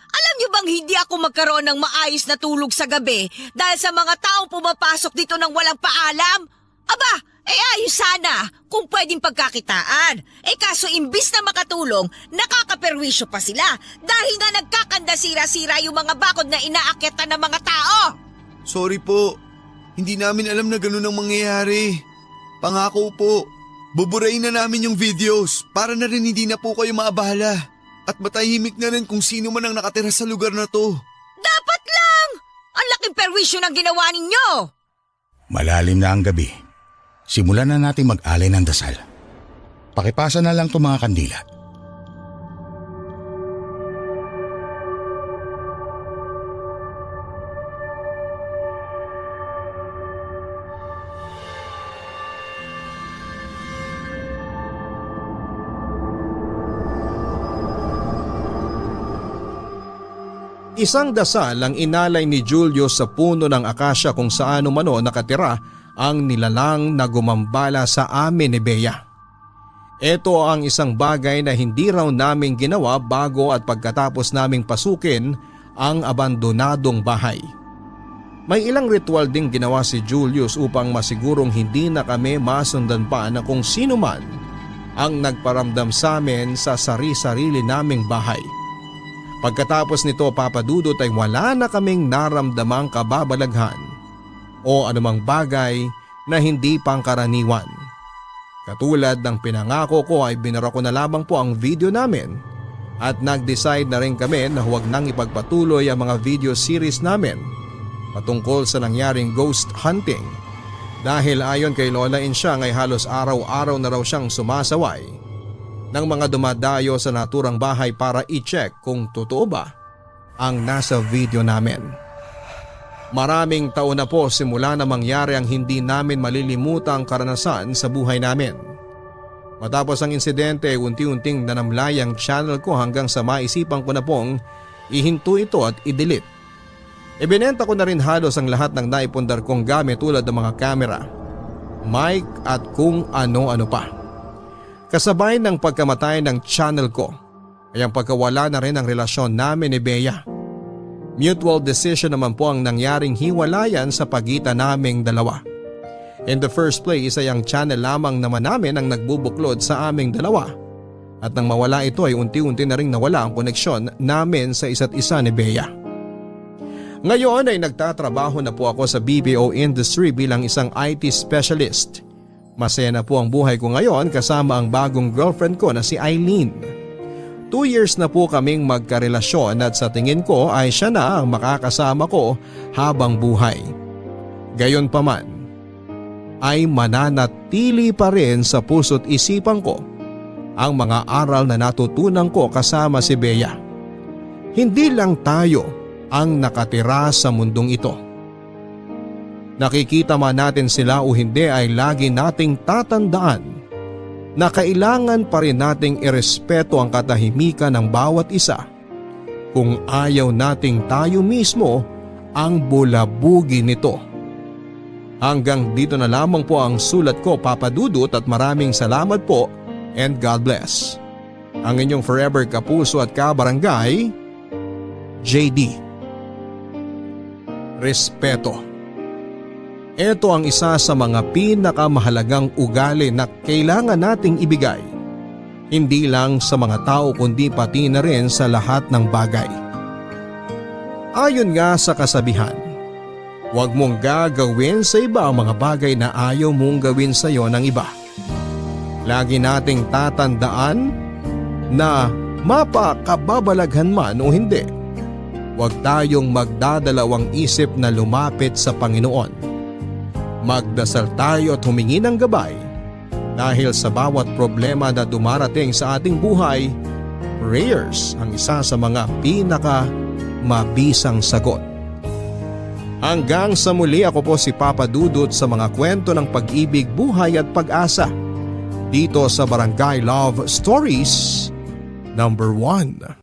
Alam niyo bang hindi ako magkaroon ng maayos na tulog sa gabi dahil sa mga taong pumapasok dito ng walang paalam? Aba, ayos sana kung pwedeng pagkakitaan. Kaso imbis na makatulong, nakakaperwisyo pa sila dahil nga nagkakandasira-sira yung mga bakod na inaakyatan ng mga tao. Sorry po. Hindi namin alam na ganun ang mangyayari. Pangako po. Buburahin na namin yung videos para na rin hindi na po kayo maabala. At matahimik na rin kung sino man ang nakatira sa lugar na to. Dapat lang! Ang laking perwisyo ng ginawa ninyo! Malalim na ang gabi. Simulan na natin mag-alay ng dasal. Pakipasa na lang itong mga kandila. Isang dasal ang inalay ni Julio sa puno ng akasya kung saan umano nakatira ang nilalang na gumambala sa amin ni Bea. Ito ang isang bagay na hindi raw namin ginawa bago at pagkatapos naming pasukin ang abandonadong bahay. May ilang ritual ding ginawa si Julius upang masigurong hindi na kami masundan pa na kung sino man ang nagparamdam sa amin sa sari-sarili naming bahay. Pagkatapos nito, Papa Dudut, ay wala na kaming naramdamang kababalaghan o anumang bagay na hindi pangkaraniwan. Katulad ng pinangako ko ay binara ko na lamang po ang video namin at nag-decide na rin kami na huwag nang ipagpatuloy ang mga video series namin patungkol sa nangyaring ghost hunting dahil ayon kay Lola Insyang ay halos araw-araw na raw siyang sumasaway ng mga dumadayo sa naturang bahay para i-check kung totoo ba ang nasa video namin. Maraming taon na po simula na mangyari ang hindi namin malilimutang karanasan sa buhay namin. Matapos ang insidente, unti-unting nanamlay ang channel ko hanggang sa maisipan ko na pong ihinto ito at i-delete. Ibinenta ko na rin halos ang lahat ng naipundar kong gamit tulad ng mga camera, mic at kung ano-ano pa. Kasabay ng pagkamatay ng channel ko ay ang pagkawala na rin ang relasyon namin ni Bea. Mutual decision naman po ang nangyaring hiwalayan sa pagitan naming dalawa. In the first place ay ang channel lamang naman namin ang nagbubuklod sa aming dalawa. At nang mawala ito ay unti-unti na rin nawala ang koneksyon namin sa isa't isa ni Bea. Ngayon ay nagtatrabaho na po ako sa BPO industry bilang isang IT specialist. Masaya na po ang buhay ko ngayon kasama ang bagong girlfriend ko na si Eileen. 2 years na po kaming magkarelasyon at sa tingin ko ay siya na ang makakasama ko habang buhay. Gayunpaman, ay mananatili pa rin sa puso't isipan ko ang mga aral na natutunan ko kasama si Bea. Hindi lang tayo ang nakatira sa mundong ito. Nakikita man natin sila o hindi ay lagi nating tatandaan na kailangan pa rin nating irespeto ang katahimikan ng bawat isa kung ayaw nating tayo mismo ang bulabugi nito. Hanggang dito na lamang po ang sulat ko, Papa Dudut, at maraming salamat po and God bless. Ang inyong forever kapuso at kabarangay, JD. Respeto. Ito ang isa sa mga pinakamahalagang ugali na kailangan nating ibigay. Hindi lang sa mga tao kundi pati na rin sa lahat ng bagay. Ayon nga sa kasabihan, huwag mong gagawin sa iba ang mga bagay na ayaw mong gawin sa iyo ng iba. Lagi nating tatandaan na mapakababalaghan man o hindi, huwag tayong magdadalawang isip na lumapit sa Panginoon. Magdasal tayo at humingi ng gabay dahil sa bawat problema na dumarating sa ating buhay, prayers ang isa sa mga mabisang sagot. Hanggang sa muli, ako po si Papa Dudut sa mga kwento ng pag-ibig, buhay at pag-asa dito sa Barangay Love Stories #1.